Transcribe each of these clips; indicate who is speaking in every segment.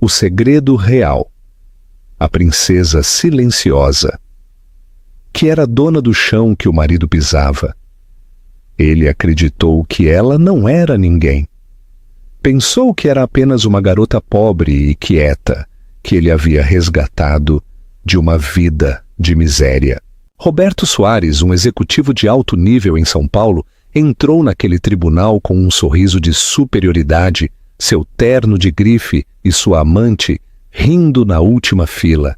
Speaker 1: O segredo real. A princesa silenciosa, que era dona do chão que o marido pisava. Ele acreditou que ela não era ninguém. Pensou que era apenas uma garota pobre e quieta, que ele havia resgatado de uma vida de miséria. Roberto Soares, um executivo de alto nível em São Paulo, entrou naquele tribunal com um sorriso de superioridade, seu terno de grife e sua amante rindo na última fila.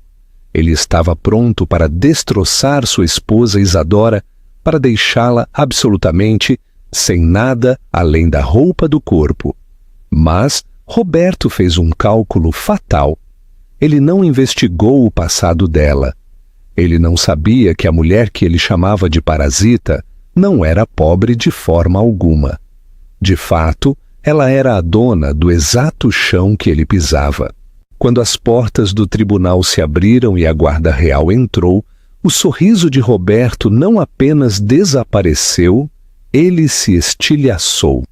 Speaker 1: Ele estava pronto para destroçar sua esposa Isadora, para deixá-la absolutamente sem nada além da roupa do corpo. Mas Roberto fez um cálculo fatal. Ele não investigou o passado dela. Ele não sabia que a mulher que ele chamava de parasita não era pobre de forma alguma. De fato, ela era a dona do exato chão que ele pisava. Quando as portas do tribunal se abriram e a guarda real entrou, o sorriso de Roberto não apenas desapareceu, ele se estilhaçou.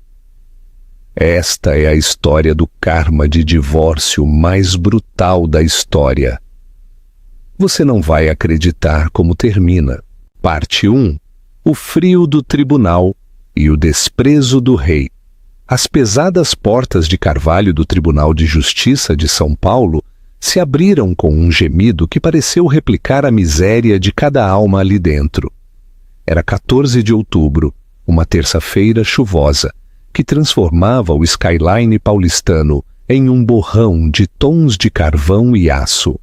Speaker 1: Esta é a história do karma de divórcio mais brutal da história. Você não vai acreditar como termina. Parte 1. O frio do tribunal e o desprezo do rei. As pesadas portas de carvalho do Tribunal de Justiça de São Paulo se abriram com um gemido que pareceu replicar a miséria de cada alma ali dentro. Era 14 de outubro, uma terça-feira chuvosa, que transformava o skyline paulistano em um borrão de tons de carvão e aço.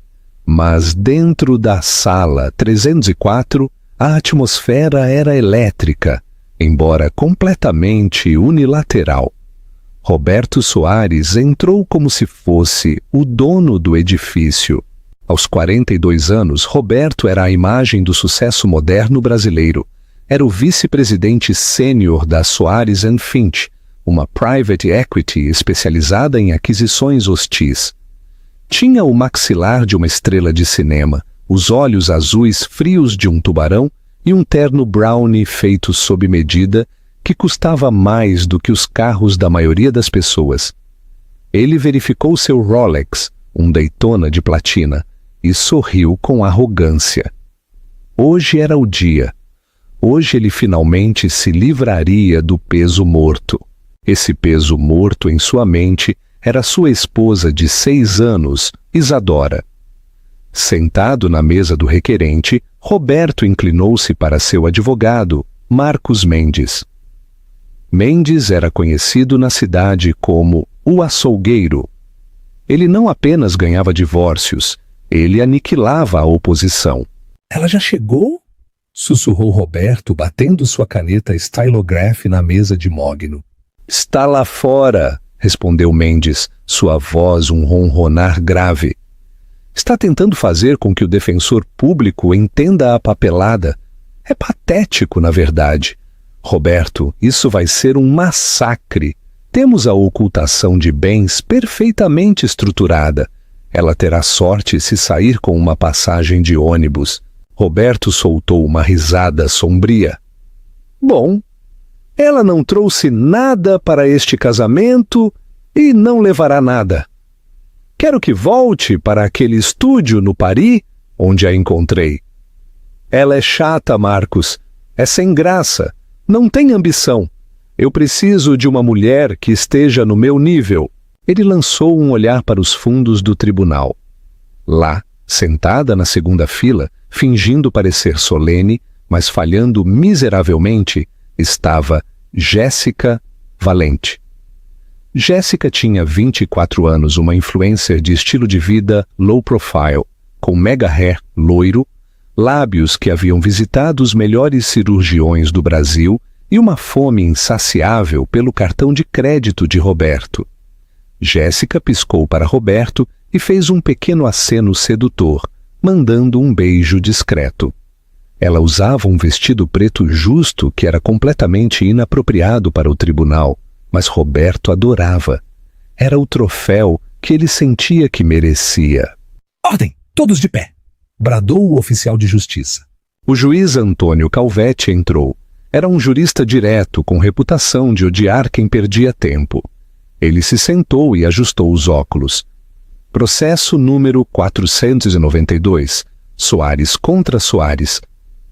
Speaker 1: Mas dentro da sala 304, a atmosfera era elétrica, embora completamente unilateral. Roberto Soares entrou como se fosse o dono do edifício. Aos 42 anos, Roberto era a imagem do sucesso moderno brasileiro. Era o vice-presidente sênior da Soares & Finch, uma private equity especializada em aquisições hostis. Tinha o maxilar de uma estrela de cinema, os olhos azuis frios de um tubarão e um terno brownie feito sob medida que custava mais do que os carros da maioria das pessoas. Ele verificou seu Rolex, um Daytona de platina, e sorriu com arrogância. Hoje era o dia. Hoje ele finalmente se livraria do peso morto. Esse peso morto em sua mente era sua esposa de 6 anos, Isadora. Sentado na mesa do requerente, Roberto inclinou-se para seu advogado, Marcos Mendes. Mendes era conhecido na cidade como o açougueiro. Ele não apenas ganhava divórcios, ele aniquilava a oposição.
Speaker 2: Ela já chegou? Sussurrou Roberto, batendo sua caneta stylograph na mesa de mogno.
Speaker 1: Está lá fora, respondeu Mendes, sua voz um ronronar grave. Está tentando fazer com que o defensor público entenda a papelada. É patético, na verdade. Roberto, isso vai ser um massacre. Temos a ocultação de bens perfeitamente estruturada. Ela terá sorte se sair com uma passagem de ônibus. Roberto soltou uma risada sombria. Bom, ela não trouxe nada para este casamento e não levará nada. Quero que volte para aquele estúdio no Paris, onde a encontrei. Ela é chata, Marcos. É sem graça. Não tem ambição. Eu preciso de uma mulher que esteja no meu nível. Ele lançou um olhar para os fundos do tribunal. Lá, sentada na segunda fila, fingindo parecer solene, mas falhando miseravelmente, estava Jéssica Valente. Jéssica tinha 24 anos, uma influencer de estilo de vida low profile, com mega hair loiro, lábios que haviam visitado os melhores cirurgiões do Brasil e uma fome insaciável pelo cartão de crédito de Roberto. Jéssica piscou para Roberto e fez um pequeno aceno sedutor, mandando um beijo discreto. Ela usava um vestido preto justo que era completamente inapropriado para o tribunal, mas Roberto adorava. Era o troféu que ele sentia que merecia.
Speaker 2: Ordem! Todos de pé! Bradou o oficial de justiça.
Speaker 1: O juiz Antônio Calvetti entrou. Era um jurista direto, com reputação de odiar quem perdia tempo. Ele se sentou e ajustou os óculos. Processo número 492. Soares contra Soares.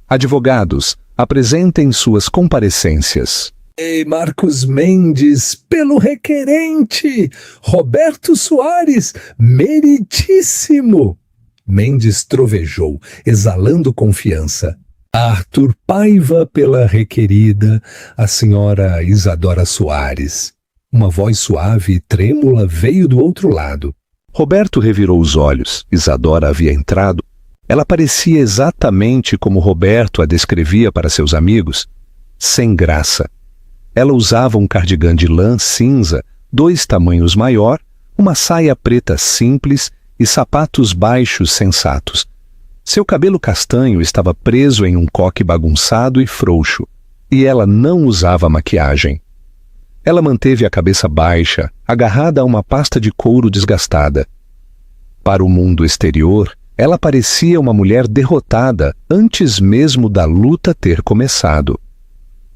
Speaker 1: Advogados, apresentem suas comparecências.
Speaker 2: Ei, Marcos Mendes, pelo requerente! Roberto Soares, meritíssimo! Mendes trovejou, exalando confiança. Arthur Paiva pela requerida, a senhora Isadora Soares. Uma voz suave e trêmula veio do outro lado.
Speaker 1: Roberto revirou os olhos. Isadora havia entrado. Ela parecia exatamente como Roberto a descrevia para seus amigos, sem graça. Ela usava um cardigã de lã cinza, 2 tamanhos maior, uma saia preta simples e sapatos baixos sensatos. Seu cabelo castanho estava preso em um coque bagunçado e frouxo, e ela não usava maquiagem. Ela manteve a cabeça baixa, agarrada a uma pasta de couro desgastada. Para o mundo exterior, ela parecia uma mulher derrotada antes mesmo da luta ter começado.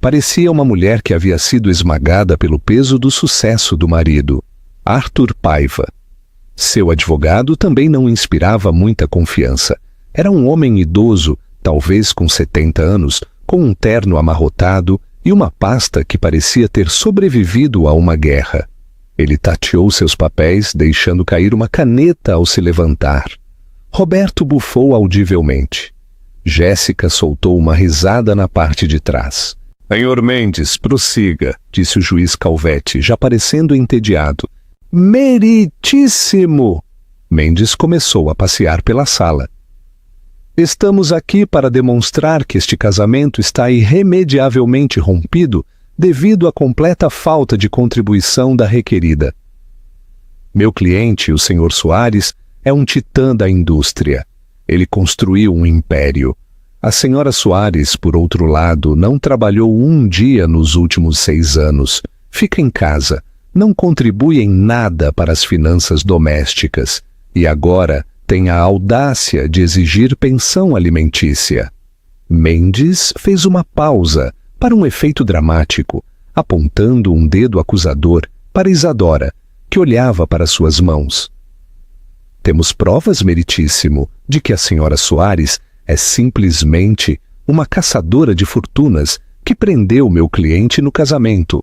Speaker 1: Parecia uma mulher que havia sido esmagada pelo peso do sucesso do marido, Arthur Paiva. Seu advogado também não inspirava muita confiança. Era um homem idoso, talvez com 70 anos, com um terno amarrotado e uma pasta que parecia ter sobrevivido a uma guerra. Ele tateou seus papéis, deixando cair uma caneta ao se levantar. Roberto bufou audivelmente. Jéssica soltou uma risada na parte de trás. Senhor Mendes, prossiga, disse o juiz Calvete, já parecendo entediado. Meritíssimo! Mendes começou a passear pela sala. Estamos aqui para demonstrar que este casamento está irremediavelmente rompido devido à completa falta de contribuição da requerida. Meu cliente, o Sr. Soares, é um titã da indústria. Ele construiu um império. A senhora Soares, por outro lado, não trabalhou um dia nos últimos 6 anos. Fica em casa, não contribui em nada para as finanças domésticas e agora tem a audácia de exigir pensão alimentícia. Mendes fez uma pausa para um efeito dramático, apontando um dedo acusador para Isadora, que olhava para suas mãos. Temos provas, meritíssimo, de que a senhora Soares é simplesmente uma caçadora de fortunas que prendeu meu cliente no casamento.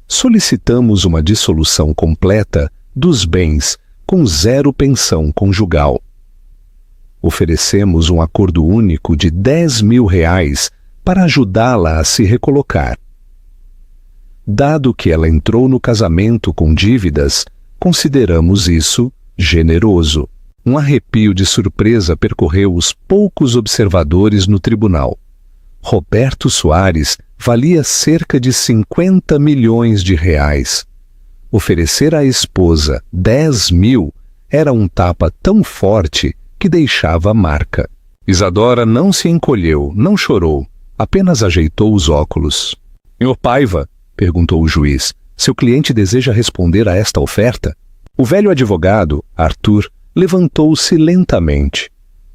Speaker 1: Solicitamos uma dissolução completa dos bens com 0 pensão conjugal. Oferecemos um acordo único de R$10.000 para ajudá-la a se recolocar. Dado que ela entrou no casamento com dívidas, consideramos isso generoso. Um arrepio de surpresa percorreu os poucos observadores no tribunal. Roberto Soares valia cerca de R$50 milhões. Oferecer à esposa 10.000 era um tapa tão forte que deixava marca. Isadora não se encolheu, não chorou, apenas ajeitou os óculos. Senhor Paiva, perguntou o juiz, seu cliente deseja responder a esta oferta? O velho advogado, Arthur, levantou-se lentamente.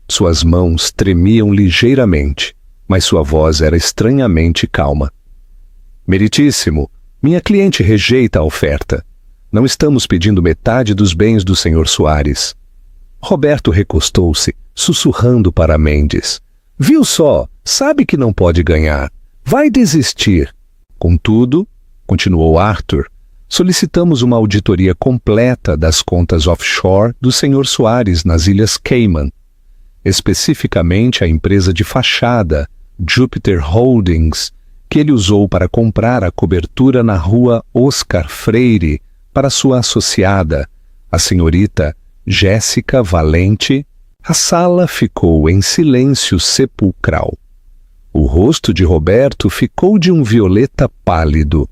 Speaker 1: Suas mãos tremiam ligeiramente, mas sua voz era estranhamente calma. Meritíssimo, minha cliente rejeita a oferta. Não estamos pedindo metade dos bens do Sr. Soares. Roberto recostou-se, sussurrando para Mendes. Viu só, sabe que não pode ganhar. Vai desistir. Contudo, continuou Arthur, solicitamos uma auditoria completa das contas offshore do Sr. Soares nas Ilhas Cayman, especificamente a empresa de fachada, Jupiter Holdings, que ele usou para comprar a cobertura na rua Oscar Freire para sua associada, a senhorita Jéssica Valente. A sala ficou em silêncio sepulcral. O rosto de Roberto ficou de um violeta pálido.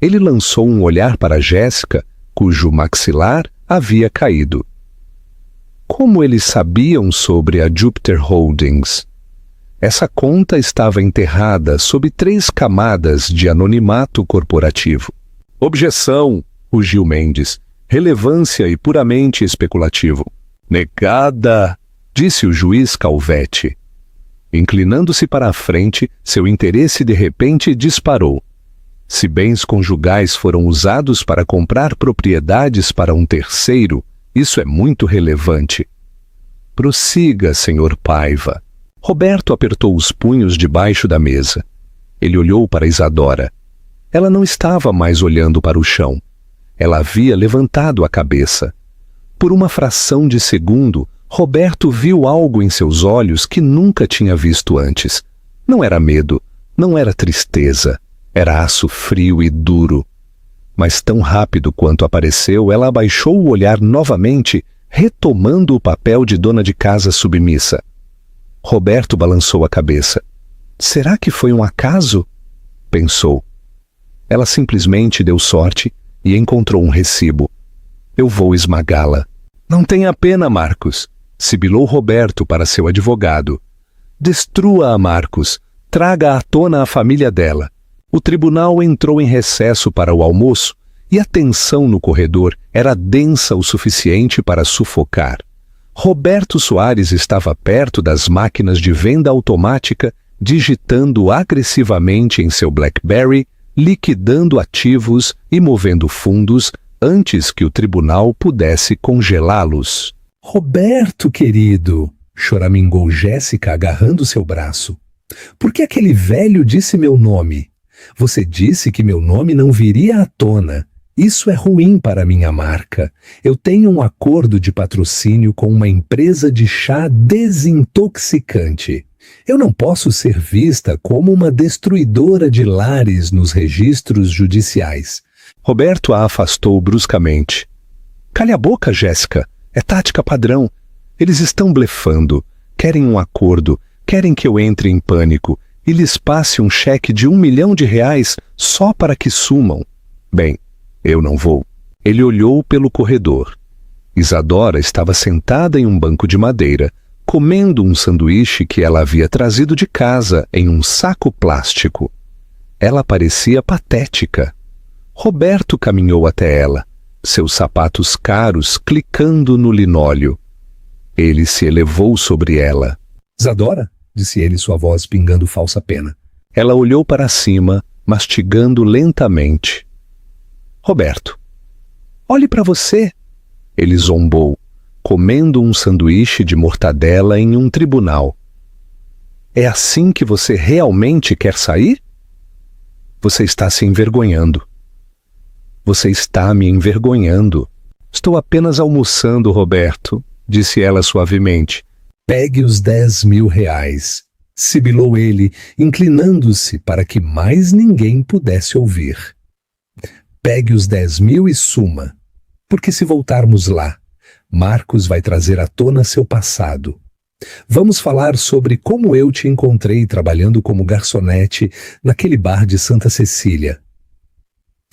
Speaker 1: Ele lançou um olhar para Jéssica, cujo maxilar havia caído. Como eles sabiam sobre a Jupiter Holdings? Essa conta estava enterrada sob 3 camadas de anonimato corporativo. Objeção, rugiu Mendes. Relevância e puramente especulativo. Negada, disse o juiz Calvete. Inclinando-se para a frente, seu interesse de repente disparou. Se bens conjugais foram usados para comprar propriedades para um terceiro, Isso é muito relevante. Prossiga, Sr. Paiva. Roberto apertou os punhos debaixo da mesa. Ele olhou para Isadora. Ela não estava mais olhando para o chão. Ela havia levantado a cabeça. Por uma fração de segundo, Roberto viu algo em seus olhos que nunca tinha visto antes. Não era medo, não era tristeza, era aço frio e duro. Mas tão rápido quanto apareceu, ela abaixou o olhar novamente, retomando o papel de dona de casa submissa. Roberto balançou a cabeça. Será que foi um acaso? Pensou. Ela simplesmente deu sorte e encontrou um recibo. Eu vou esmagá-la. Não tenha pena, Marcos, sibilou Roberto para seu advogado. Destrua-a, Marcos. Traga à tona a família dela. O tribunal entrou em recesso para o almoço e a tensão no corredor era densa o suficiente para sufocar. Roberto Soares estava perto das máquinas de venda automática, digitando agressivamente em seu BlackBerry, liquidando ativos e movendo fundos antes que o tribunal pudesse congelá-los.
Speaker 2: Roberto, querido, choramingou Jéssica agarrando seu braço. Por que aquele velho disse meu nome? Você disse que meu nome não viria à tona. Isso é ruim para minha marca. Eu tenho um acordo de patrocínio com uma empresa de chá desintoxicante. Eu não posso ser vista como uma destruidora de lares nos registros judiciais.
Speaker 1: Roberto a afastou bruscamente. Cale a boca, Jéssica. É tática padrão. Eles estão blefando. Querem um acordo. Querem que eu entre em pânico e lhes passe um cheque de R$1 milhão só para que sumam. Bem, eu não vou. Ele olhou pelo corredor. Isadora estava sentada em um banco de madeira, comendo um sanduíche que ela havia trazido de casa em um saco plástico. Ela parecia patética. Roberto caminhou até ela, seus sapatos caros clicando no linóleo. Ele se elevou sobre ela.
Speaker 2: Isadora, disse ele, sua voz pingando falsa pena.
Speaker 1: Ela olhou para cima, mastigando lentamente. Roberto, olhe para você. Ele zombou, comendo um sanduíche de mortadela em um tribunal. É assim que você realmente quer sair? Você está se envergonhando. Você está me envergonhando. Estou apenas almoçando, Roberto, disse ela suavemente.
Speaker 2: Pegue os R$10 mil, sibilou ele, inclinando-se para que mais ninguém pudesse ouvir. Pegue os 10 mil e suma, porque se voltarmos lá, Marcos vai trazer à tona seu passado. Vamos falar sobre como eu te encontrei trabalhando como garçonete naquele bar de Santa Cecília.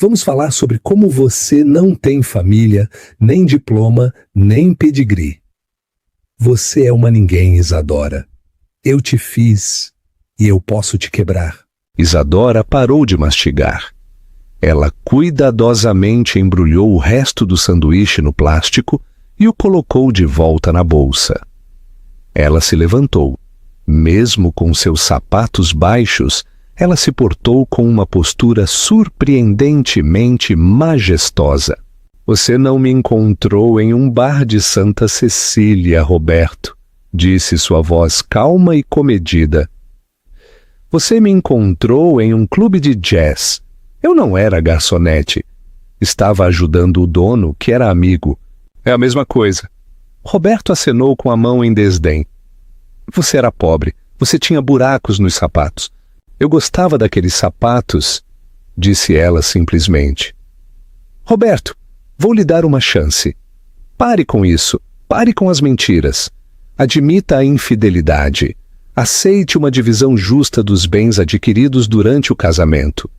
Speaker 2: Vamos falar sobre como você não tem família, nem diploma, nem pedigree. Você é uma ninguém, Isadora. Eu te fiz e eu posso te quebrar.
Speaker 1: Isadora parou de mastigar. Ela cuidadosamente embrulhou o resto do sanduíche no plástico e o colocou de volta na bolsa. Ela se levantou. Mesmo com seus sapatos baixos, ela se portou com uma postura surpreendentemente majestosa. Você não me encontrou em um bar de Santa Cecília, Roberto, disse sua voz calma e comedida. Você me encontrou em um clube de jazz. Eu não era garçonete. Estava ajudando o dono, que era amigo. É a mesma coisa. Roberto acenou com a mão em desdém. Você era pobre. Você tinha buracos nos sapatos. Eu gostava daqueles sapatos, disse ela simplesmente. Roberto, vou lhe dar uma chance. Pare com isso. Pare com as mentiras. Admita a infidelidade. Aceite uma divisão justa dos bens adquiridos durante o casamento.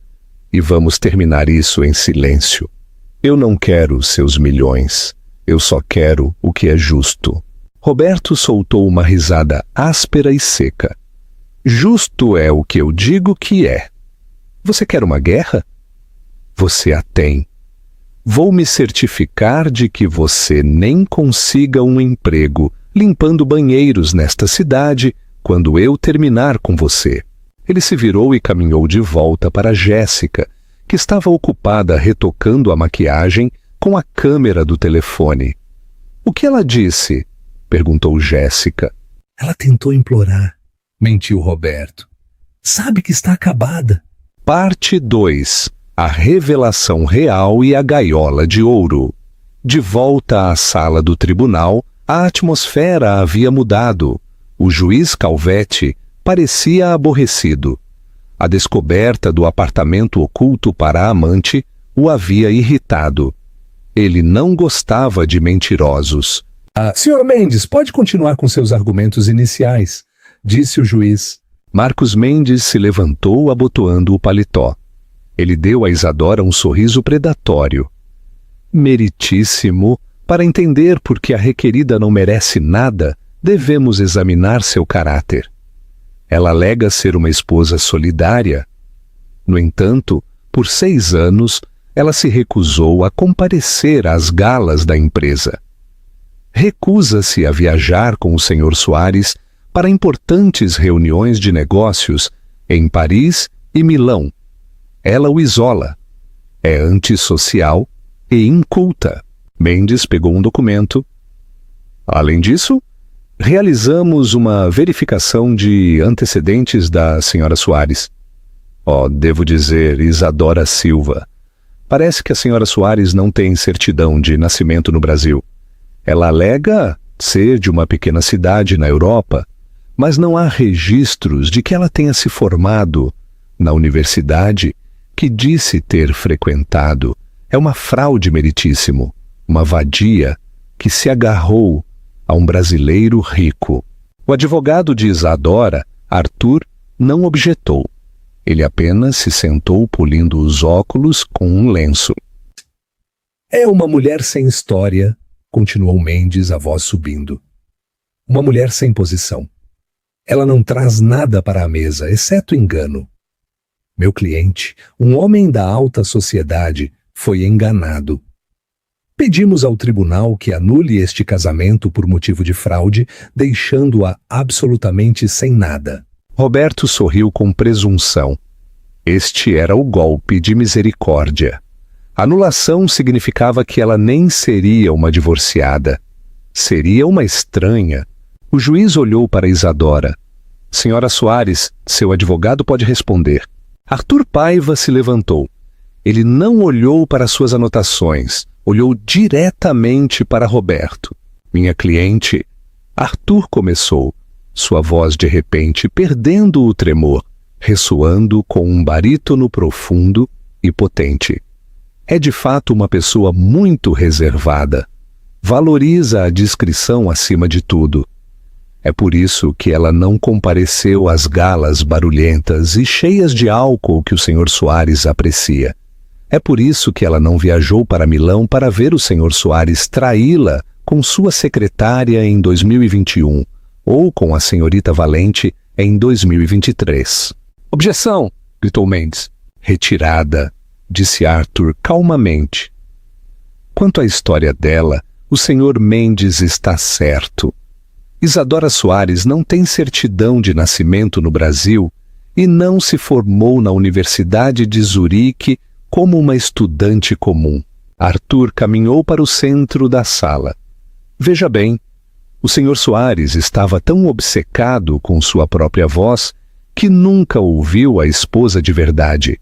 Speaker 1: E vamos terminar isso em silêncio. Eu não quero seus milhões. Eu só quero o que é justo. Roberto soltou uma risada áspera e seca. Justo é o que eu digo que é. Você quer uma guerra? Você a tem. Vou me certificar de que você nem consiga um emprego limpando banheiros nesta cidade quando eu terminar com você. Ele se virou e caminhou de volta para Jéssica, que estava ocupada retocando a maquiagem com a câmera do telefone. O que ela disse? Perguntou Jéssica.
Speaker 2: Ela tentou implorar, mentiu Roberto. Sabe que está acabada.
Speaker 1: Parte 2. A revelação real e a gaiola de ouro. De volta à sala do tribunal, a atmosfera havia mudado. O juiz Calvete parecia aborrecido. A descoberta do apartamento oculto para a amante o havia irritado. Ele não gostava de mentirosos.
Speaker 2: Sr. Mendes, pode continuar com seus argumentos iniciais, disse o juiz.
Speaker 1: Marcos Mendes se levantou abotoando o paletó. Ele deu a Isadora um sorriso predatório. Meritíssimo, para entender por que a requerida não merece nada, devemos examinar seu caráter. Ela alega ser uma esposa solidária. No entanto, por 6 anos, ela se recusou a comparecer às galas da empresa. Recusa-se a viajar com o Sr. Soares para importantes reuniões de negócios em Paris e Milão. Ela o isola. É antissocial e inculta. Mendes pegou um documento. Além disso, realizamos uma verificação de antecedentes da Sra. Soares. Devo dizer, Isadora Silva. Parece que a Sra. Soares não tem certidão de nascimento no Brasil. Ela alega ser de uma pequena cidade na Europa, mas não há registros de que ela tenha se formado na universidade que disse ter frequentado. É uma fraude, meritíssimo, uma vadia que se agarrou a um brasileiro rico. O advogado de Isadora, Arthur, não objetou. Ele apenas se sentou polindo os óculos com um lenço.
Speaker 2: É uma mulher sem história, continuou Mendes, a voz subindo. Uma mulher sem posição. Ela não traz nada para a mesa, exceto engano. Meu cliente, um homem da alta sociedade, foi enganado. Pedimos ao tribunal que anule este casamento por motivo de fraude, deixando-a absolutamente sem nada.
Speaker 1: Roberto sorriu com presunção. Este era o golpe de misericórdia. Anulação significava que ela nem seria uma divorciada. Seria uma estranha. O juiz olhou para Isadora. Senhora Soares, seu advogado pode responder. Arthur Paiva se levantou. Ele não olhou para suas anotações, olhou diretamente para Roberto. Minha cliente. Arthur começou, sua voz de repente perdendo o tremor, ressoando com um barítono profundo e potente. É de fato uma pessoa muito reservada. Valoriza a discrição acima de tudo. É por isso que ela não compareceu às galas barulhentas e cheias de álcool que o Sr. Soares aprecia. É por isso que ela não viajou para Milão para ver o Sr. Soares traí-la com sua secretária em 2021 ou com a senhorita Valente em 2023. Objeção! Gritou Mendes. Retirada, disse Arthur calmamente. Quanto à história dela, o Sr. Mendes está certo. Isadora Soares não tem certidão de nascimento no Brasil e não se formou na Universidade de Zurique como uma estudante comum. Arthur caminhou para o centro da sala. Veja bem, o Sr. Soares estava tão obcecado com sua própria voz que nunca ouviu a esposa de verdade.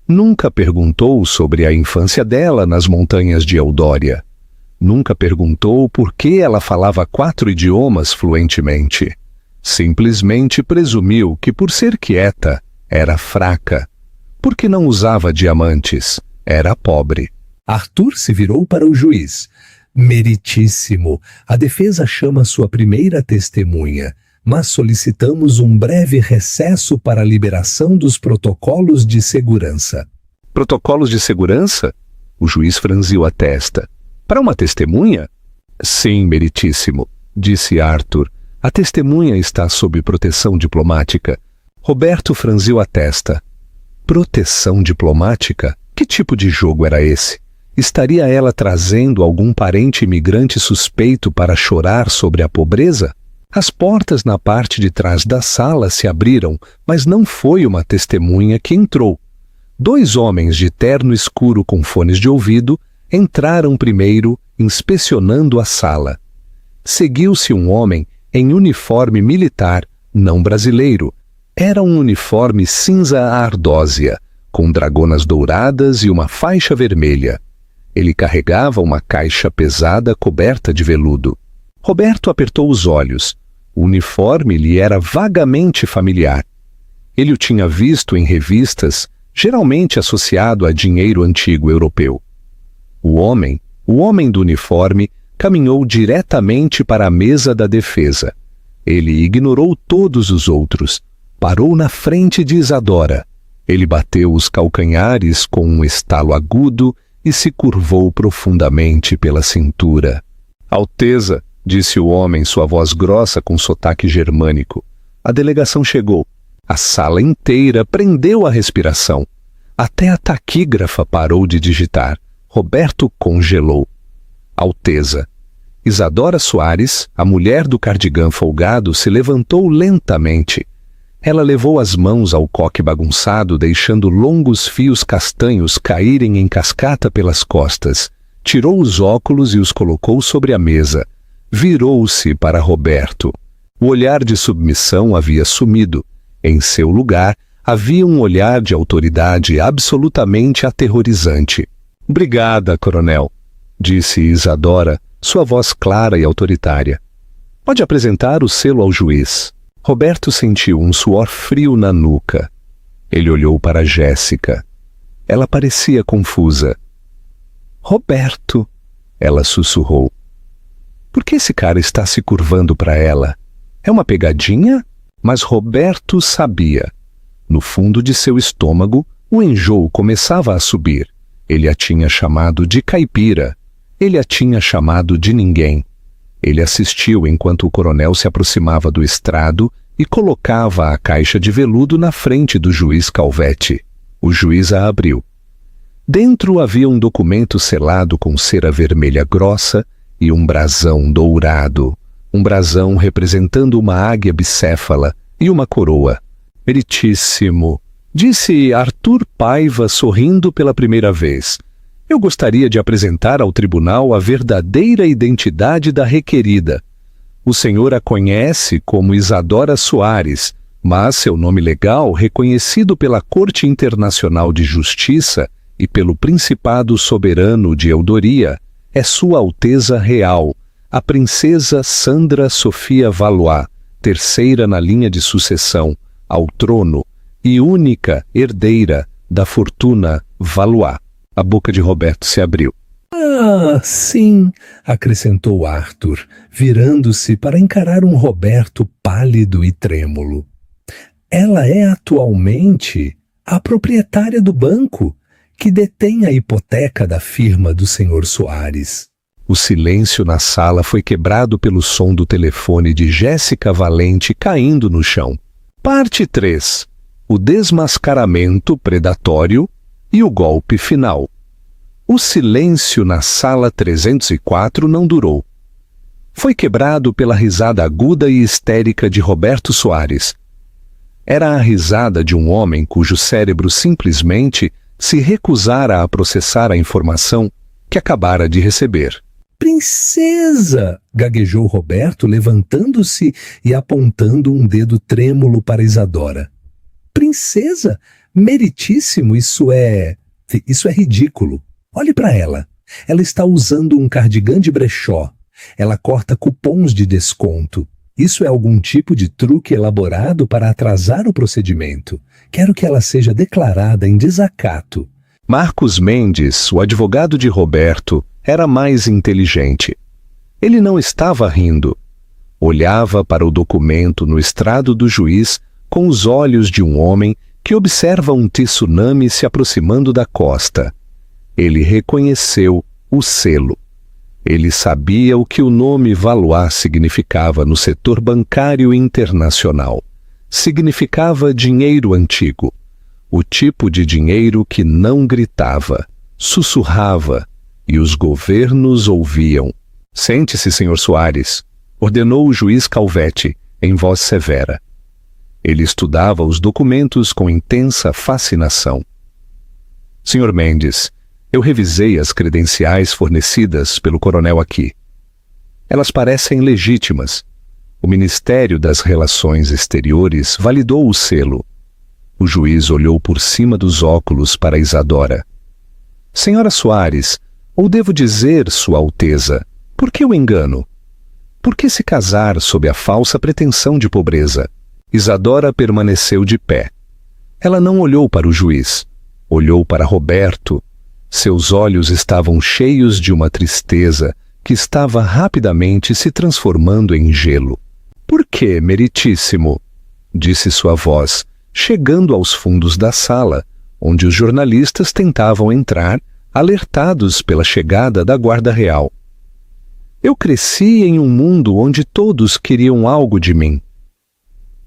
Speaker 1: Nunca perguntou sobre a infância dela nas montanhas de Eudória. Nunca perguntou por que ela falava 4 idiomas fluentemente. Simplesmente presumiu que, por ser quieta, era fraca. Porque não usava diamantes, era pobre. Arthur se virou para o juiz. Meritíssimo, a defesa chama sua primeira testemunha, mas solicitamos um breve recesso para a liberação dos protocolos de segurança. Protocolos de segurança? O juiz franziu a testa. Para uma testemunha? Sim, meritíssimo, disse Arthur. A testemunha está sob proteção diplomática. Roberto franziu a testa. Proteção diplomática? Que tipo de jogo era esse? Estaria ela trazendo algum parente imigrante suspeito para chorar sobre a pobreza? As portas na parte de trás da sala se abriram, mas não foi uma testemunha que entrou. 2 homens de terno escuro com fones de ouvido entraram primeiro, inspecionando a sala. seguiu-se um homem em uniforme militar não brasileiro. Era um uniforme cinza ardósia, com dragonas douradas e uma faixa vermelha. Ele carregava uma caixa pesada coberta de veludo. Roberto apertou os olhos. O uniforme lhe era vagamente familiar. Ele o tinha visto em revistas, geralmente associado a dinheiro antigo europeu. O homem do uniforme, caminhou diretamente para a mesa da defesa. Ele ignorou todos os outros. Parou na frente de Isadora. Ele bateu os calcanhares com um estalo agudo e se curvou profundamente pela cintura. Alteza, disse o homem, sua voz grossa com sotaque germânico. A delegação chegou. A sala inteira prendeu a respiração. Até a taquígrafa parou de digitar. Roberto congelou. Alteza. Isadora Soares, a mulher do cardigã folgado, se levantou lentamente. Ela levou as mãos ao coque bagunçado, deixando longos fios castanhos caírem em cascata pelas costas. Tirou os óculos e os colocou sobre a mesa. Virou-se para Roberto. O olhar de submissão havia sumido. Em seu lugar, havia um olhar de autoridade absolutamente aterrorizante. Obrigada, coronel, disse Isadora, sua voz clara e autoritária. Pode apresentar o selo ao juiz. Roberto sentiu um suor frio na nuca. Ele olhou para Jéssica. Ela parecia confusa. Roberto, ela sussurrou. Por que esse cara está se curvando para ela? É uma pegadinha? Mas Roberto sabia. No fundo de seu estômago, o enjoo começava a subir. Ele a tinha chamado de caipira. Ele a tinha chamado de ninguém. Ele assistiu enquanto o coronel se aproximava do estrado e colocava a caixa de veludo na frente do juiz Calvete. O juiz a abriu. Dentro havia um documento selado com cera vermelha grossa e um brasão dourado. Um brasão representando uma águia bicéfala e uma coroa. Meritíssimo, disse Arthur Paiva sorrindo pela primeira vez. Eu gostaria de apresentar ao tribunal a verdadeira identidade da requerida. O senhor a conhece como Isadora Soares, mas seu nome legal, reconhecido pela Corte Internacional de Justiça e pelo Principado Soberano de Eldoria, é Sua Alteza Real, a princesa Sandra Sofia Valois, terceira na linha de sucessão ao trono e única herdeira da fortuna Valois. A boca de Roberto se abriu.
Speaker 2: Ah, sim, acrescentou Arthur, virando-se para encarar um Roberto pálido e trêmulo. Ela é atualmente a proprietária do banco, que detém a hipoteca da firma do Sr. Soares.
Speaker 1: O silêncio na sala foi quebrado pelo som do telefone de Jéssica Valente caindo no chão. Parte 3. O desmascaramento predatório e o golpe final. O silêncio na sala 304 não durou. Foi quebrado pela risada aguda e histérica de Roberto Soares. Era a risada de um homem cujo cérebro simplesmente se recusara a processar a informação que acabara de receber.
Speaker 2: Princesa! Gaguejou Roberto, levantando-se e apontando um dedo trêmulo para Isadora. Princesa? Meritíssimo, isso é ridículo. Olhe para ela. Ela está usando um cardigã de brechó. Ela corta cupons de desconto. Isso é algum tipo de truque elaborado para atrasar o procedimento. Quero que ela seja declarada em desacato.
Speaker 1: Marcos Mendes, o advogado de Roberto, era mais inteligente. Ele não estava rindo. Olhava para o documento no estrado do juiz com os olhos de um homem que observa um tsunami se aproximando da costa. Ele reconheceu o selo. Ele sabia o que o nome Valois significava no setor bancário internacional. Significava dinheiro antigo. O tipo de dinheiro que não gritava, sussurrava, e os governos ouviam. Sente-se, Sr. Soares, ordenou o juiz Calvete, em voz severa. Ele estudava os documentos com intensa fascinação. Sr. Mendes, eu revisei as credenciais fornecidas pelo coronel aqui. Elas parecem legítimas. O Ministério das Relações Exteriores validou o selo. O juiz olhou por cima dos óculos para Isadora. Senhora Soares, ou devo dizer, Sua Alteza, por que o engano? Por que se casar sob a falsa pretensão de pobreza? Isadora permaneceu de pé. Ela não olhou para o juiz. Olhou para Roberto. Seus olhos estavam cheios de uma tristeza que estava rapidamente se transformando em gelo. Por que, meritíssimo? Disse sua voz, chegando aos fundos da sala, onde os jornalistas tentavam entrar, alertados pela chegada da Guarda Real. Eu cresci em um mundo onde todos queriam algo de mim.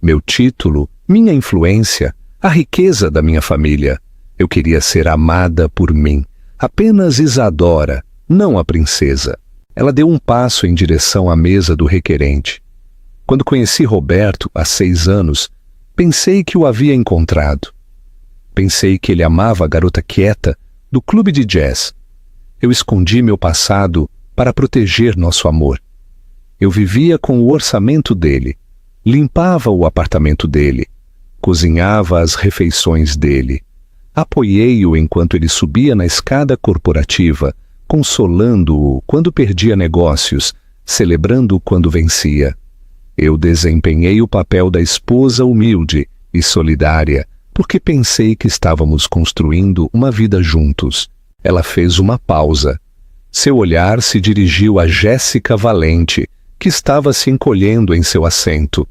Speaker 1: Meu título, minha influência, a riqueza da minha família. Eu queria ser amada por mim, apenas Isadora, não a princesa. Ela deu um passo em direção à mesa do requerente. Quando conheci Roberto, há 6 anos, pensei que o havia encontrado. Pensei que ele amava a garota quieta do clube de jazz. Eu escondi meu passado para proteger nosso amor. Eu vivia com o orçamento dele, limpava o apartamento dele, cozinhava as refeições dele. Apoiei-o enquanto ele subia na escada corporativa, consolando-o quando perdia negócios, celebrando quando vencia. Eu desempenhei o papel da esposa humilde e solidária, porque pensei que estávamos construindo uma vida juntos. Ela fez uma pausa. Seu olhar se dirigiu a Jéssica Valente, que estava se encolhendo em seu assento.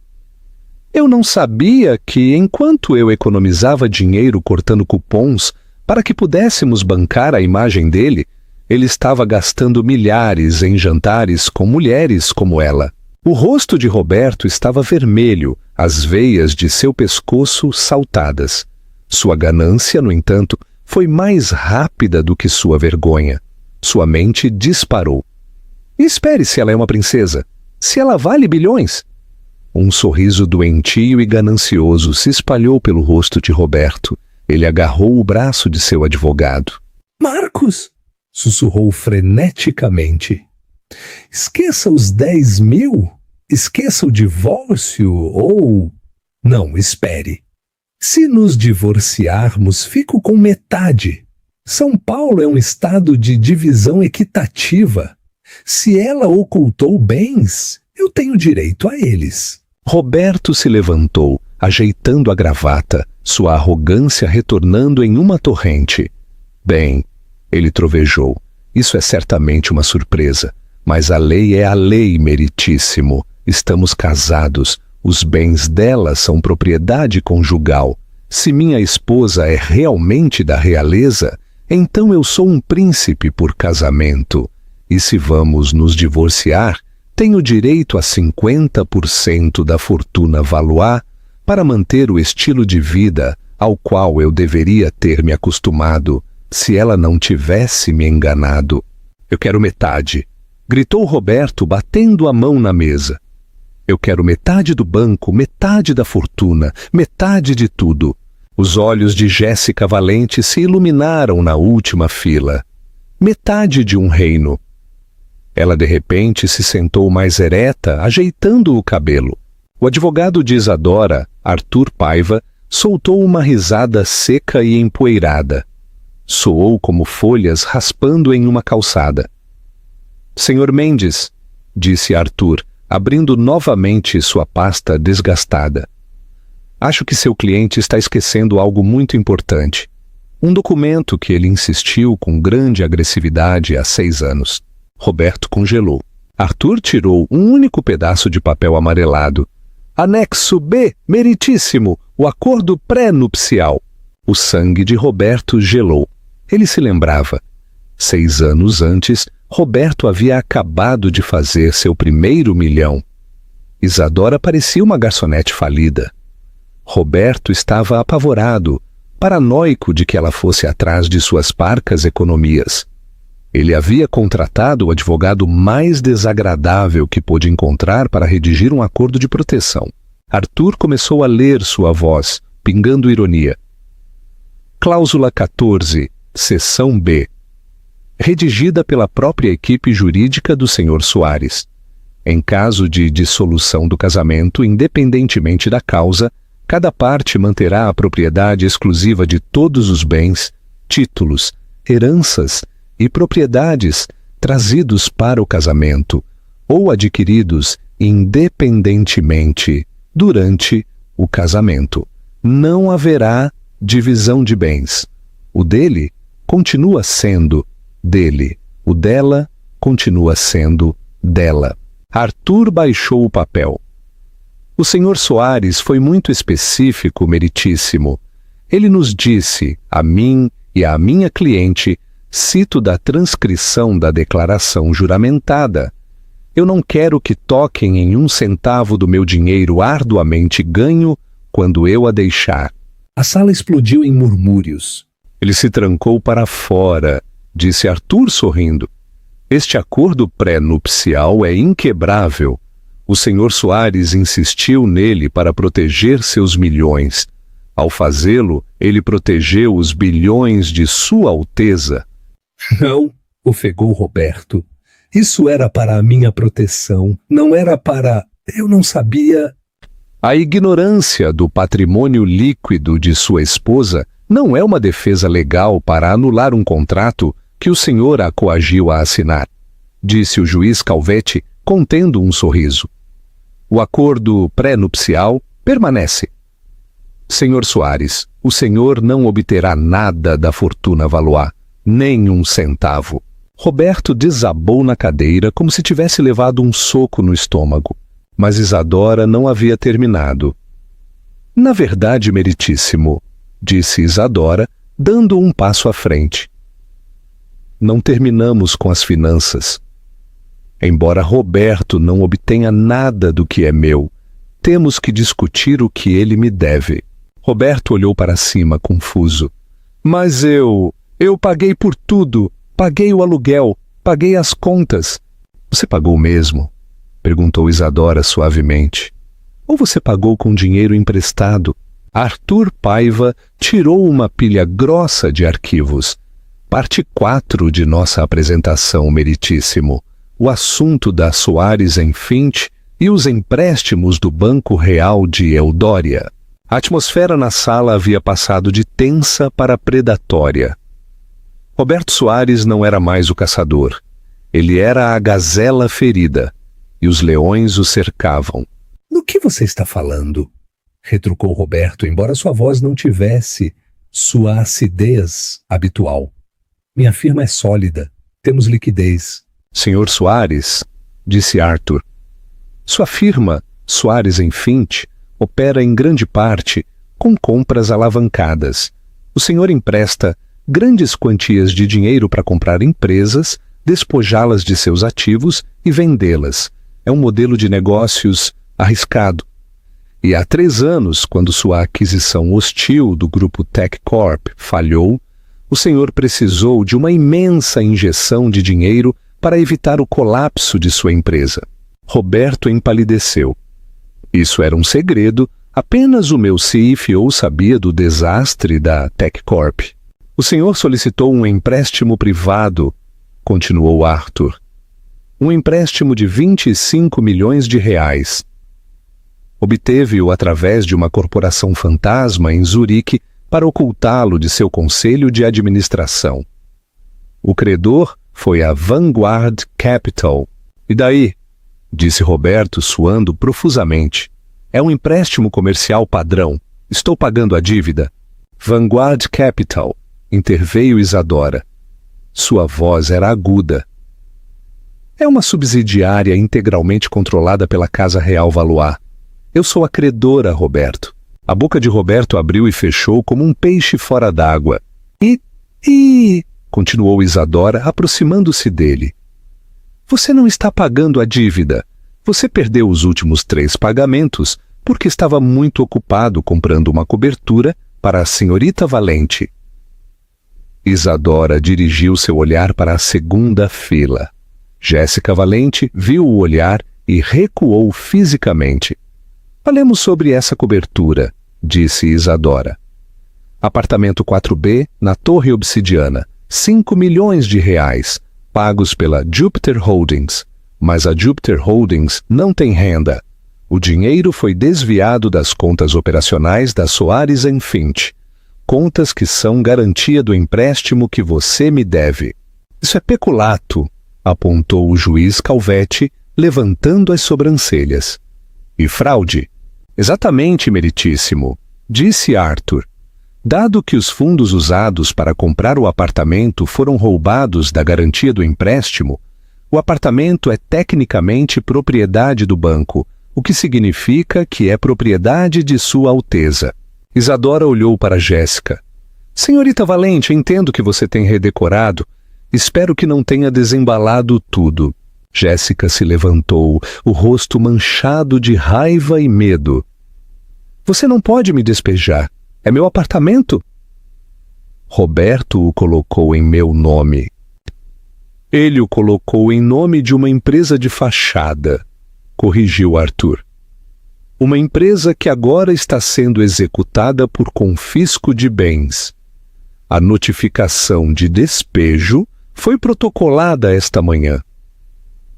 Speaker 1: Eu não sabia que, enquanto eu economizava dinheiro cortando cupons para que pudéssemos bancar a imagem dele, ele estava gastando milhares em jantares com mulheres como ela. O rosto de Roberto estava vermelho, as veias de seu pescoço saltadas. Sua ganância, no entanto, foi mais rápida do que sua vergonha. Sua mente disparou. Espere se ela é uma princesa. Se ela vale bilhões. Um sorriso doentio e ganancioso se espalhou pelo rosto de Roberto. Ele agarrou o braço de seu advogado.
Speaker 2: Marcos! Sussurrou freneticamente. Esqueça os 10 mil? Esqueça o divórcio ou... Não, espere. Se nos divorciarmos, fico com metade. São Paulo é um estado de divisão equitativa. Se ela ocultou bens, eu tenho direito a eles.
Speaker 1: Roberto se levantou, ajeitando a gravata, sua arrogância retornando em uma torrente. Bem, ele trovejou, isso é certamente uma surpresa, mas a lei é a lei, meritíssimo. Estamos casados, os bens dela são propriedade conjugal. Se minha esposa é realmente da realeza, então eu sou um príncipe por casamento. E se vamos nos divorciar, tenho direito a 50% da fortuna Valois para manter o estilo de vida ao qual eu deveria ter me acostumado se ela não tivesse me enganado. Eu quero metade, gritou Roberto batendo a mão na mesa. Eu quero metade do banco, metade da fortuna, metade de tudo. Os olhos de Jéssica Valente se iluminaram na última fila. Metade de um reino. Ela de repente se sentou mais ereta, ajeitando o cabelo. O advogado de Isadora, Arthur Paiva, soltou uma risada seca e empoeirada. Soou como folhas raspando em uma calçada. Senhor Mendes, disse Arthur, abrindo novamente sua pasta desgastada. Acho que seu cliente está esquecendo algo muito importante. Um documento que ele insistiu com grande agressividade há 6 anos. Roberto congelou. Arthur tirou um único pedaço de papel amarelado. Anexo B, meritíssimo, o acordo pré-nupcial. O sangue de Roberto gelou. Ele se lembrava. 6 anos antes, Roberto havia acabado de fazer seu primeiro milhão. Isadora parecia uma garçonete falida. Roberto estava apavorado, paranoico de que ela fosse atrás de suas parcas economias. Ele havia contratado o advogado mais desagradável que pôde encontrar para redigir um acordo de proteção. Arthur começou a ler sua voz, pingando ironia. Cláusula 14, seção B. Redigida pela própria equipe jurídica do Sr. Soares. Em caso de dissolução do casamento, independentemente da causa, cada parte manterá a propriedade exclusiva de todos os bens, títulos, heranças e propriedades trazidos para o casamento ou adquiridos independentemente durante o casamento. Não haverá divisão de bens. O dele continua sendo dele, o dela continua sendo dela. Arthur baixou o papel. O Sr. Soares foi muito específico, meritíssimo. Ele nos disse, a mim e à minha cliente, cito da transcrição da declaração juramentada: eu não quero que toquem em 1 centavo do meu dinheiro arduamente ganho quando eu a deixar.
Speaker 2: A sala explodiu em murmúrios.
Speaker 1: Ele se trancou para fora, disse Arthur sorrindo. Este acordo pré-nupcial é inquebrável. O Sr. Soares insistiu nele para proteger seus milhões. Ao fazê-lo, ele protegeu os bilhões de Sua Alteza.
Speaker 2: Não, ofegou Roberto. Isso era para a minha proteção, não era para... Eu não sabia...
Speaker 1: A ignorância do patrimônio líquido de sua esposa não é uma defesa legal para anular um contrato que o senhor a coagiu a assinar, disse o juiz Calvete, contendo um sorriso. O acordo pré-nupcial permanece. Senhor Soares, o senhor não obterá nada da fortuna Valois, nem 1 centavo. Roberto desabou na cadeira como se tivesse levado um soco no estômago, mas Isadora não havia terminado. Na verdade, meritíssimo, disse Isadora, dando um passo à frente. Não terminamos com as finanças. Embora Roberto não obtenha nada do que é meu, temos que discutir o que ele me deve. Roberto olhou para cima, confuso. Mas eu paguei por tudo. Paguei o aluguel, paguei as contas. Você pagou mesmo? Perguntou Isadora suavemente. Ou você pagou com dinheiro emprestado? Arthur Paiva tirou uma pilha grossa de arquivos. Parte 4 de nossa apresentação, meritíssimo. O assunto da Soares Enfint e os empréstimos do Banco Real de Eudória. A atmosfera na sala havia passado de tensa para predatória. Roberto Soares não era mais o caçador. Ele era a gazela ferida, e os leões o cercavam.
Speaker 2: No que você está falando? Retrucou Roberto, embora sua voz não tivesse sua acidez habitual. Minha firma é sólida. Temos liquidez.
Speaker 1: Senhor Soares, disse Arthur, sua firma, Soares Enfint, opera em grande parte com compras alavancadas. O senhor empresta grandes quantias de dinheiro para comprar empresas, despojá-las de seus ativos e vendê-las. É um modelo de negócios arriscado. E há 3 anos, quando sua aquisição hostil do grupo Tech Corp falhou, o senhor precisou de uma imensa injeção de dinheiro para evitar o colapso de sua empresa. Roberto empalideceu. Isso era um segredo, apenas o meu CFO sabia do desastre da Tech Corp. O senhor solicitou um empréstimo privado, continuou Arthur. Um empréstimo de 25 milhões de reais. Obteve-o através de uma corporação fantasma em Zurique para ocultá-lo de seu conselho de administração. O credor foi a Vanguard Capital. E daí? Disse Roberto, suando profusamente. É um empréstimo comercial padrão. Estou pagando a dívida. Vanguard Capital, interveio Isadora. Sua voz era aguda. É uma subsidiária integralmente controlada pela Casa Real Valois. Eu sou a credora, Roberto. A boca de Roberto abriu e fechou como um peixe fora d'água. E... continuou Isadora, aproximando-se dele. Você não está pagando a dívida. Você perdeu os últimos 3 pagamentos porque estava muito ocupado comprando uma cobertura para a senhorita Valente. Isadora dirigiu seu olhar para a segunda fila. Jéssica Valente viu o olhar e recuou fisicamente. Falemos sobre essa cobertura, disse Isadora. Apartamento 4B, na Torre Obsidiana. 5 milhões de reais, pagos pela Jupiter Holdings. Mas a Jupiter Holdings não tem renda. O dinheiro foi desviado das contas operacionais da Soares & Finch, contas que são garantia do empréstimo que você me deve. Isso é peculato, apontou o juiz Calvete, levantando as sobrancelhas. E fraude? Exatamente, meritíssimo, disse Arthur. Dado que os fundos usados para comprar o apartamento foram roubados da garantia do empréstimo, o apartamento é tecnicamente propriedade do banco, o que significa que é propriedade de Sua Alteza. Isadora olhou para Jéssica. Senhorita Valente, entendo que você tem redecorado. Espero que não tenha desembalado tudo. Jéssica se levantou, o rosto manchado de raiva e medo. Você não pode me despejar. É meu apartamento. Roberto o colocou em meu nome. Ele o colocou em nome de uma empresa de fachada, corrigiu Arthur. Uma empresa que agora está sendo executada por confisco de bens. A notificação de despejo foi protocolada esta manhã.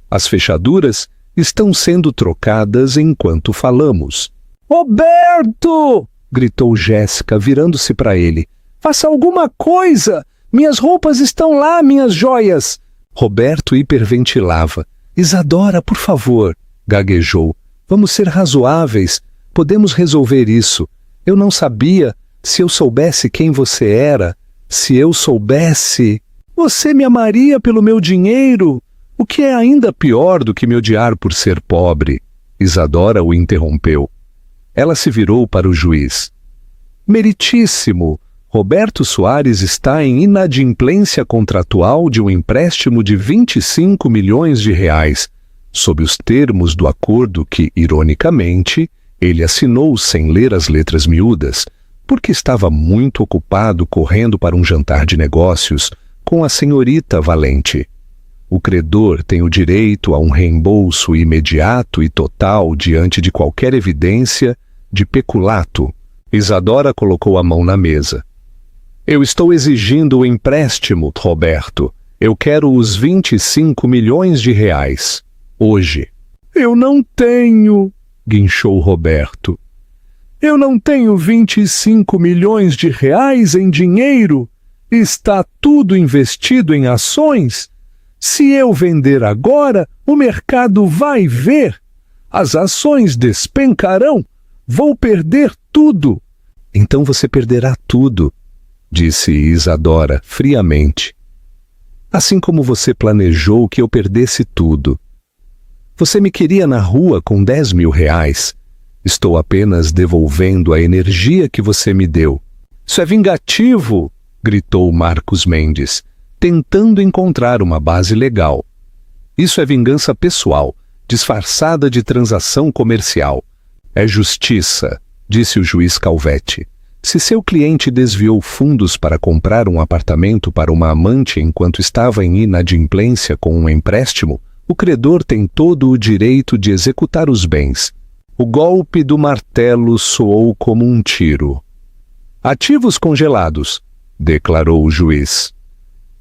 Speaker 1: As fechaduras estão sendo trocadas enquanto falamos. Roberto! Gritou Jéssica, virando-se para ele. Faça alguma coisa! Minhas roupas estão lá, minhas joias! Roberto hiperventilava. Isadora, por favor, gaguejou. Vamos ser razoáveis. Podemos resolver isso. Eu não sabia. Se eu soubesse quem você era, se eu soubesse... Você me amaria pelo meu dinheiro? O que é ainda pior do que me odiar por ser pobre? Isadora o interrompeu. Ela se virou para o juiz. Meritíssimo, Roberto Soares está em inadimplência contratual de um empréstimo de 25 milhões de reais, sob os termos do acordo que, ironicamente, ele assinou sem ler as letras miúdas, porque estava muito ocupado correndo para um jantar de negócios com a senhorita Valente. O credor tem o direito a um reembolso imediato e total diante de qualquer evidência de peculato. Isadora colocou a mão na mesa. Eu estou exigindo o empréstimo, Roberto. Eu quero os 25 milhões de reais. Hoje. Eu não tenho, guinchou Roberto. Eu não tenho 25 milhões de reais em dinheiro. Está tudo investido em ações. Se eu vender agora, o mercado vai ver. As ações despencarão. Vou perder tudo. Então você perderá tudo, disse Isadora friamente. Assim como você planejou que eu perdesse tudo. Você me queria na rua com 10 mil reais. Estou apenas devolvendo a energia que você me deu. Isso é vingativo, gritou Marcos Mendes, tentando encontrar uma base legal. Isso é vingança pessoal, disfarçada de transação comercial. É justiça, disse o juiz Calvete. Se seu cliente desviou fundos para comprar um apartamento para uma amante enquanto estava em inadimplência com um empréstimo, o credor tem todo o direito de executar os bens. O golpe do martelo soou como um tiro. Ativos congelados, declarou o juiz.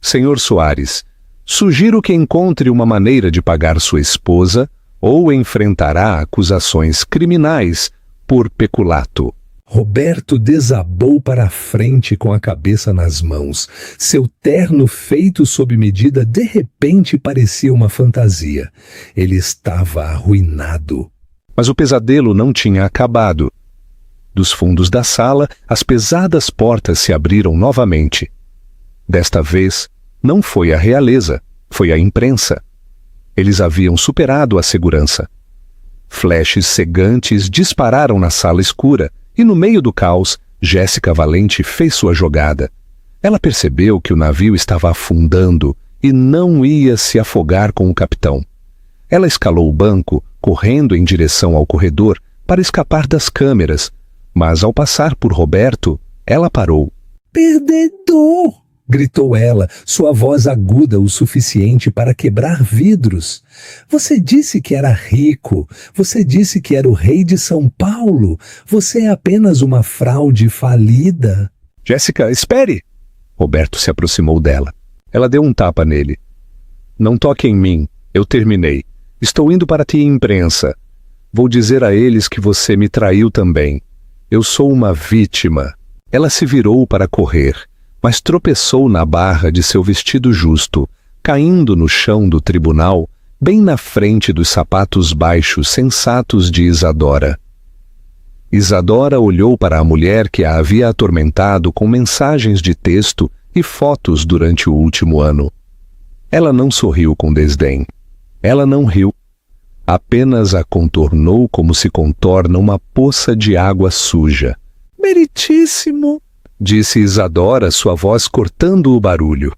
Speaker 1: Senhor Soares, sugiro que encontre uma maneira de pagar sua esposa ou enfrentará acusações criminais por peculato.
Speaker 2: Roberto desabou para a frente com a cabeça nas mãos. Seu terno feito sob medida de repente parecia uma fantasia. Ele estava arruinado.
Speaker 1: Mas o pesadelo não tinha acabado. Dos fundos da sala, as pesadas portas se abriram novamente. Desta vez, não foi a realeza, foi a imprensa. Eles haviam superado a segurança. Flashes cegantes dispararam na sala escura e, no meio do caos, Jéssica Valente fez sua jogada. Ela percebeu que o navio estava afundando e não ia se afogar com o capitão. Ela escalou o banco, correndo em direção ao corredor para escapar das câmeras, mas ao passar por Roberto, ela parou.
Speaker 2: Perdedor! Gritou ela, sua voz aguda o suficiente para quebrar vidros. Você disse que era rico. Você disse que era o rei de São Paulo. Você é apenas uma fraude falida.
Speaker 1: Jéssica, espere! Roberto se aproximou dela. Ela deu um tapa nele. Não toque em mim. Eu terminei. Estou indo para ti, imprensa. Vou dizer a eles que você me traiu também. Eu sou uma vítima. Ela se virou para correr, mas tropeçou na barra de seu vestido justo, caindo no chão do tribunal, bem na frente dos sapatos baixos sensatos de Isadora. Isadora olhou para a mulher que a havia atormentado com mensagens de texto e fotos durante o último ano. Ela não sorriu com desdém. Ela não riu. Apenas a contornou como se contorna uma poça de água suja. Meritíssimo, disse Isadora, sua voz cortando o barulho.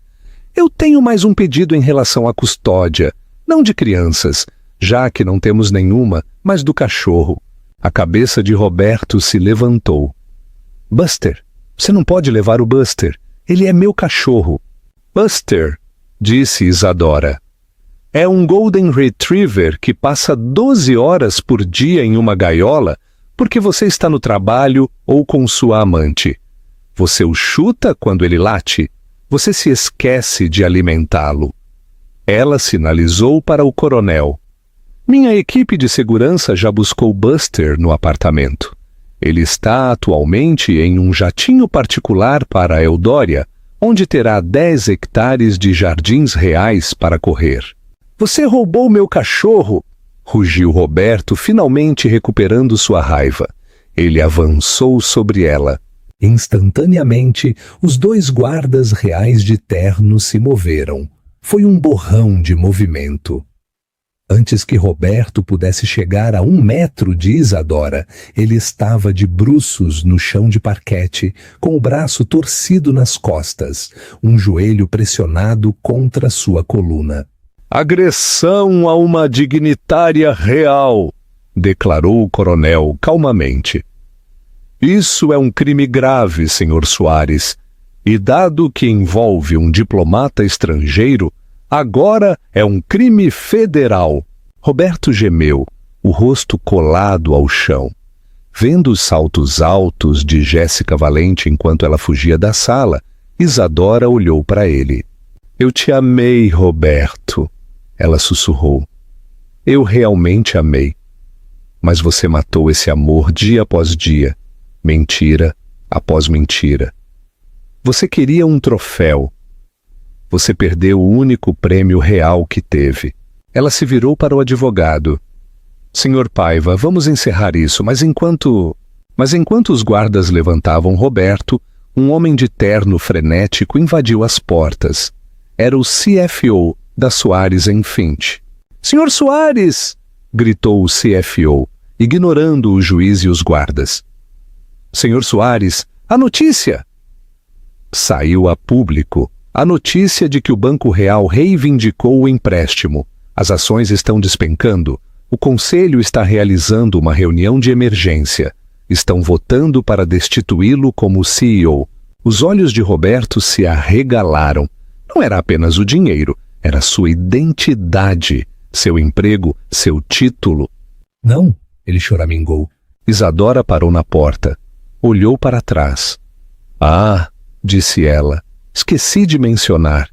Speaker 1: Eu tenho mais um pedido em relação à custódia, não de crianças, já que não temos nenhuma, mas do cachorro. A cabeça de Roberto se levantou. Buster, você não pode levar o Buster. Ele é meu cachorro. Buster, disse Isadora. É um Golden Retriever que passa 12 horas por dia em uma gaiola porque você está no trabalho ou com sua amante. Você o chuta quando ele late. Você se esquece de alimentá-lo. Ela sinalizou para o coronel. Minha equipe de segurança já buscou Buster no apartamento. Ele está atualmente em um jatinho particular para Eudória, onde terá 10 hectares de jardins reais para correr. Você roubou meu cachorro! Rugiu Roberto, finalmente recuperando sua raiva. Ele avançou sobre ela. Instantaneamente, os 2 guardas reais de terno se moveram. Foi um borrão de movimento. Antes que Roberto pudesse chegar a 1 metro de Isadora, ele estava de bruços no chão de parquete, com o braço torcido nas costas, um joelho pressionado contra sua coluna. Agressão a uma dignitária real, declarou o coronel calmamente. Isso é um crime grave, senhor Soares, e dado que envolve um diplomata estrangeiro, agora é um crime federal. Roberto gemeu, o rosto colado ao chão. Vendo os saltos altos de Jéssica Valente enquanto ela fugia da sala, Isadora olhou para ele. Eu te amei, Roberto. Ela sussurrou. Eu realmente amei. Mas você matou esse amor dia após dia, mentira após mentira. Você queria um troféu. Você perdeu o único prêmio real que teve. Ela se virou para o advogado. Senhor Paiva, vamos encerrar isso, mas enquanto os guardas levantavam Roberto, um homem de terno frenético invadiu as portas. Era o CFO da Soares Finch. Senhor Soares! Gritou o CFO, ignorando o juiz e os guardas. Senhor Soares, a notícia! Saiu a público a notícia de que o Banco Real reivindicou o empréstimo. As ações estão despencando. O Conselho está realizando uma reunião de emergência. Estão votando para destituí-lo como CEO. Os olhos de Roberto se arregalaram. Não era apenas o dinheiro, era sua identidade, seu emprego, seu título. Não, ele choramingou. Isadora parou na porta. Olhou para trás. Ah, disse ela, esqueci de mencionar.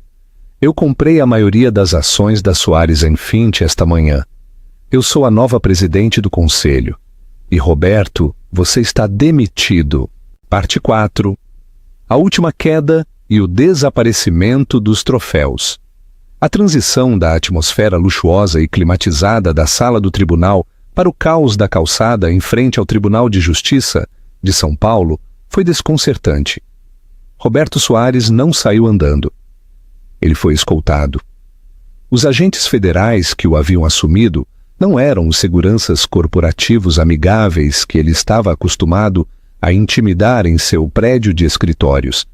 Speaker 1: Eu comprei a maioria das ações da Soares Finch esta manhã. Eu sou a nova presidente do conselho. E Roberto, você está demitido. Parte 4. A última queda e o desaparecimento dos troféus. A transição da atmosfera luxuosa e climatizada da sala do tribunal para o caos da calçada em frente ao Tribunal de Justiça de São Paulo foi desconcertante. Roberto Soares não saiu andando. Ele foi escoltado. Os agentes federais que o haviam assumido não eram os seguranças corporativos amigáveis que ele estava acostumado a intimidar em seu prédio de escritórios.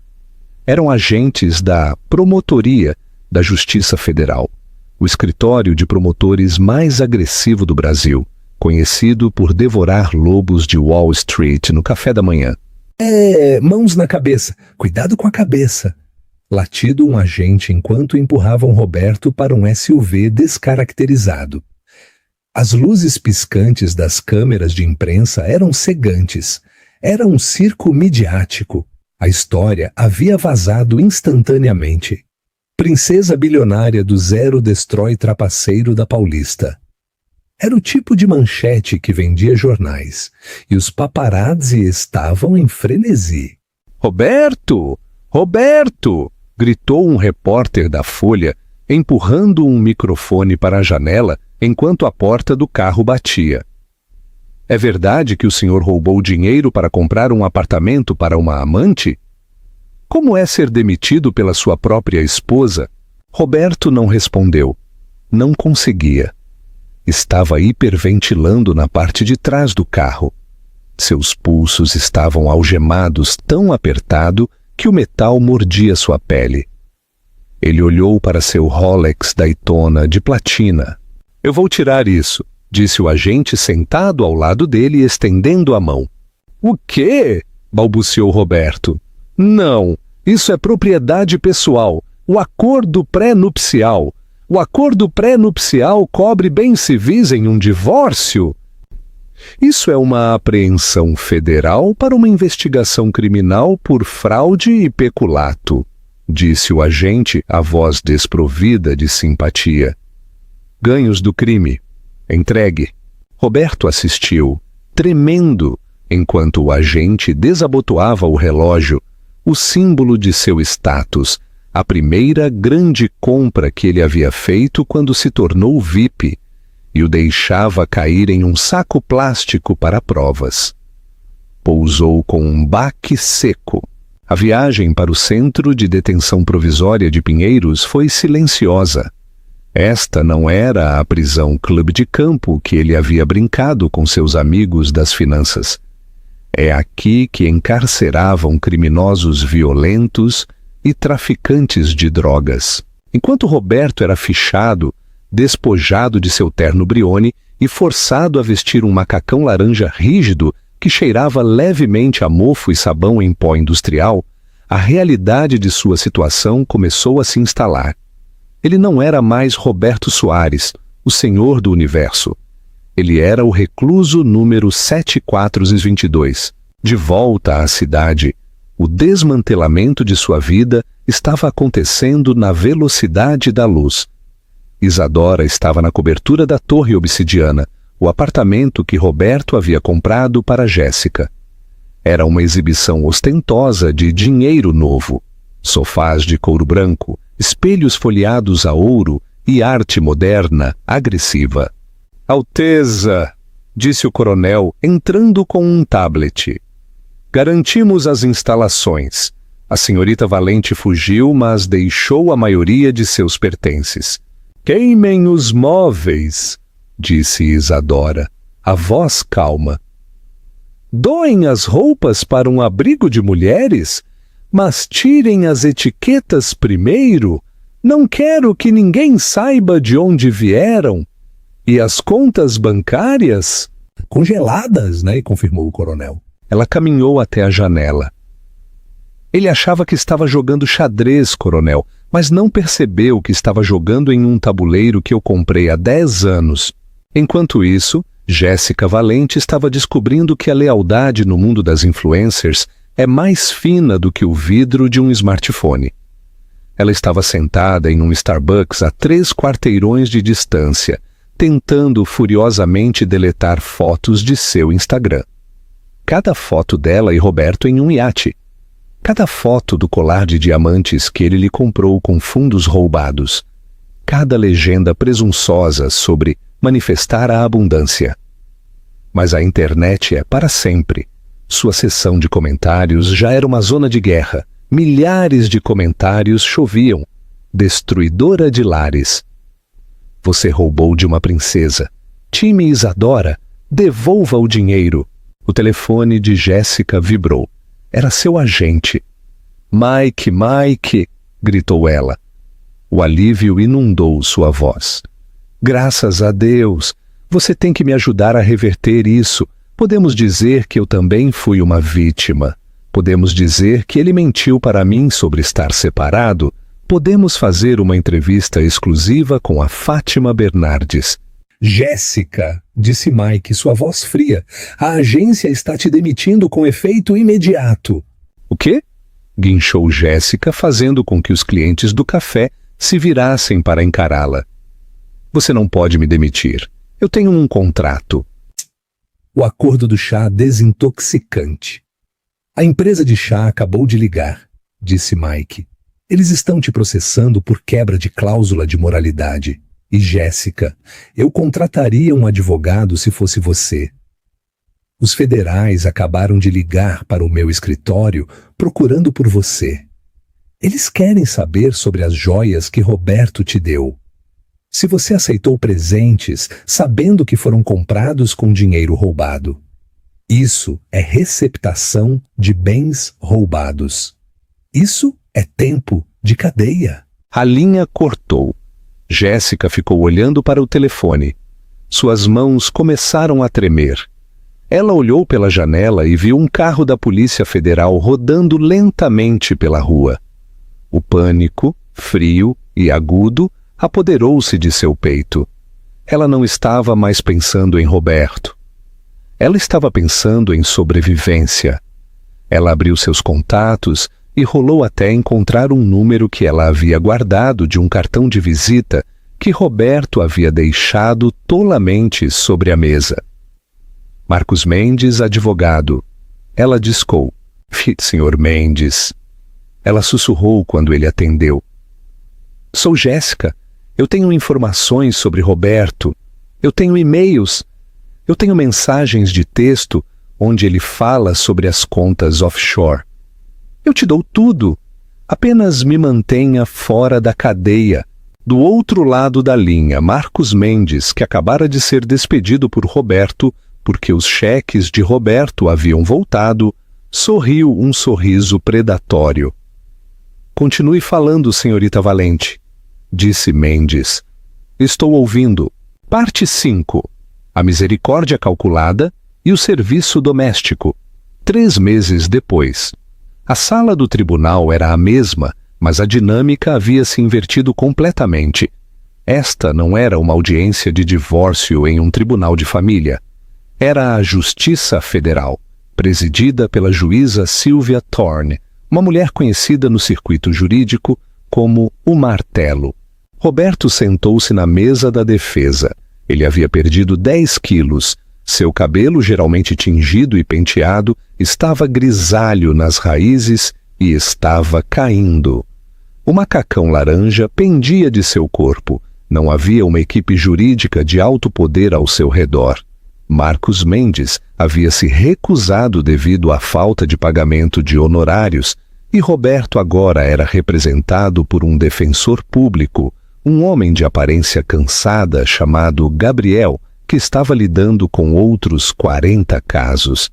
Speaker 1: Eram agentes da Promotoria da Justiça Federal, o escritório de promotores mais agressivo do Brasil, conhecido por devorar lobos de Wall Street no café da manhã. Mãos na cabeça, cuidado com a cabeça. Latido um agente enquanto empurravam Roberto para um SUV descaracterizado. As luzes piscantes das câmeras de imprensa eram cegantes. Era um circo midiático. A história havia vazado instantaneamente. Princesa bilionária do Zero Destrói Trapaceiro da Paulista.
Speaker 2: Era o tipo de manchete que vendia jornais, e os paparazzi estavam em frenesi.
Speaker 1: Roberto! Roberto! Gritou um repórter da Folha, empurrando um microfone para a janela enquanto a porta do carro batia. É verdade que o senhor roubou dinheiro para comprar um apartamento para uma amante? Como é ser demitido pela sua própria esposa? Roberto não respondeu. Não conseguia. Estava hiperventilando na parte de trás do carro. Seus pulsos estavam algemados tão apertado que o metal mordia sua pele. Ele olhou para seu Rolex Daytona de platina. Eu vou tirar isso, disse o agente sentado ao lado dele, estendendo a mão. O quê? Balbuciou Roberto. Não, isso é propriedade pessoal, o acordo pré-nupcial. O acordo pré-nupcial cobre bens civis em um divórcio? Isso é uma apreensão federal para uma investigação criminal por fraude e peculato, disse o agente, a voz desprovida de simpatia. Ganhos do crime. Entregue. Roberto assistiu, tremendo, enquanto o agente desabotoava o relógio, o símbolo de seu status, a primeira grande compra que ele havia feito quando se tornou VIP, e o deixava cair em um saco plástico para provas. Pousou com um baque seco. A viagem para o Centro de Detenção Provisória de Pinheiros foi silenciosa. Esta não era a prisão clube de campo que ele havia brincado com seus amigos das finanças. É aqui que encarceravam criminosos violentos e traficantes de drogas. Enquanto Roberto era fichado, despojado de seu terno Brioni e forçado a vestir um macacão laranja rígido que cheirava levemente a mofo e sabão em pó industrial, a realidade de sua situação começou a se instalar. Ele não era mais Roberto Soares, o senhor do universo. Ele era o recluso número 7422. De volta à cidade, o desmantelamento de sua vida estava acontecendo na velocidade da luz. Isadora estava na cobertura da Torre Obsidiana, o apartamento que Roberto havia comprado para Jéssica. Era uma exibição ostentosa de dinheiro novo. Sofás de couro branco, espelhos folheados a ouro e arte moderna, agressiva. Alteza, disse o coronel, entrando com um tablet. Garantimos as instalações. A senhorita Valente fugiu, mas deixou a maioria de seus pertences. Queimem os móveis, disse Isadora, a voz calma. Doem as roupas para um abrigo de mulheres, mas tirem as etiquetas primeiro. Não quero que ninguém saiba de onde vieram. E as contas bancárias?
Speaker 2: Congeladas, né? Confirmou o coronel.
Speaker 1: Ela caminhou até a janela. Ele achava que estava jogando xadrez, coronel, mas não percebeu que estava jogando em um tabuleiro que eu comprei há 10 anos. Enquanto isso, Jéssica Valente estava descobrindo que a lealdade no mundo das influencers é mais fina do que o vidro de um smartphone. Ela estava sentada em um Starbucks a 3 quarteirões de distância, tentando furiosamente deletar fotos de seu Instagram. Cada foto dela e Roberto em um iate. Cada foto do colar de diamantes que ele lhe comprou com fundos roubados. Cada legenda presunçosa sobre manifestar a abundância. Mas a internet é para sempre. Sua seção de comentários já era uma zona de guerra. Milhares de comentários choviam. Destruidora de lares. Você roubou de uma princesa. Time Isadora, devolva o dinheiro. O telefone de Jéssica vibrou. Era seu agente. Mike, Mike, gritou ela. O alívio inundou sua voz. Graças a Deus, você tem que me ajudar a reverter isso. Podemos dizer que eu também fui uma vítima. Podemos dizer que ele mentiu para mim sobre estar separado. Podemos fazer uma entrevista exclusiva com a Fátima Bernardes.
Speaker 2: Jéssica, disse Mike, sua voz fria, a agência está te demitindo com efeito imediato.
Speaker 1: O quê? Guinchou Jéssica, fazendo com que os clientes do café se virassem para encará-la. Você não pode me demitir. Eu tenho um contrato.
Speaker 2: O acordo do chá desintoxicante. A empresa de chá acabou de ligar, disse Mike. Eles estão te processando por quebra de cláusula de moralidade. E Jéssica, eu contrataria um advogado se fosse você. Os federais acabaram de ligar para o meu escritório procurando por você. Eles querem saber sobre as joias que Roberto te deu. Se você aceitou presentes sabendo que foram comprados com dinheiro roubado. Isso é receptação de bens roubados. Isso é tempo de cadeia.
Speaker 1: A linha cortou. Jéssica ficou olhando para o telefone. Suas mãos começaram a tremer. Ela olhou pela janela e viu um carro da Polícia Federal rodando lentamente pela rua. O pânico, frio e agudo, apoderou-se de seu peito. Ela não estava mais pensando em Roberto. Ela estava pensando em sobrevivência. Ela abriu seus contatos e rolou até encontrar um número que ela havia guardado de um cartão de visita que Roberto havia deixado tolamente sobre a mesa. Marcos Mendes, advogado. Ela discou. Sr. Mendes. Ela sussurrou quando ele atendeu. Sou Jéssica. Eu tenho informações sobre Roberto. Eu tenho e-mails. Eu tenho mensagens de texto onde ele fala sobre as contas offshore. Eu te dou tudo. Apenas me mantenha fora da cadeia. Do outro lado da linha, Marcos Mendes, que acabara de ser despedido por Roberto, porque os cheques de Roberto haviam voltado, sorriu um sorriso predatório. Continue falando, senhorita Valente, disse Mendes. Estou ouvindo. Parte 5. A misericórdia calculada e o serviço doméstico. 3 meses depois. A sala do tribunal era a mesma, mas a dinâmica havia se invertido completamente. Esta não era uma audiência de divórcio em um tribunal de família. Era a Justiça Federal, presidida pela juíza Sylvia Thorne, uma mulher conhecida no circuito jurídico como o Martelo. Roberto sentou-se na mesa da defesa. Ele havia perdido 10 quilos. Seu cabelo, geralmente tingido e penteado, estava grisalho nas raízes e estava caindo. O macacão laranja pendia de seu corpo. Não havia uma equipe jurídica de alto poder ao seu redor. Marcos Mendes havia se recusado devido à falta de pagamento de honorários e Roberto agora era representado por um defensor público, um homem de aparência cansada chamado Gabriel, que estava lidando com outros 40 casos.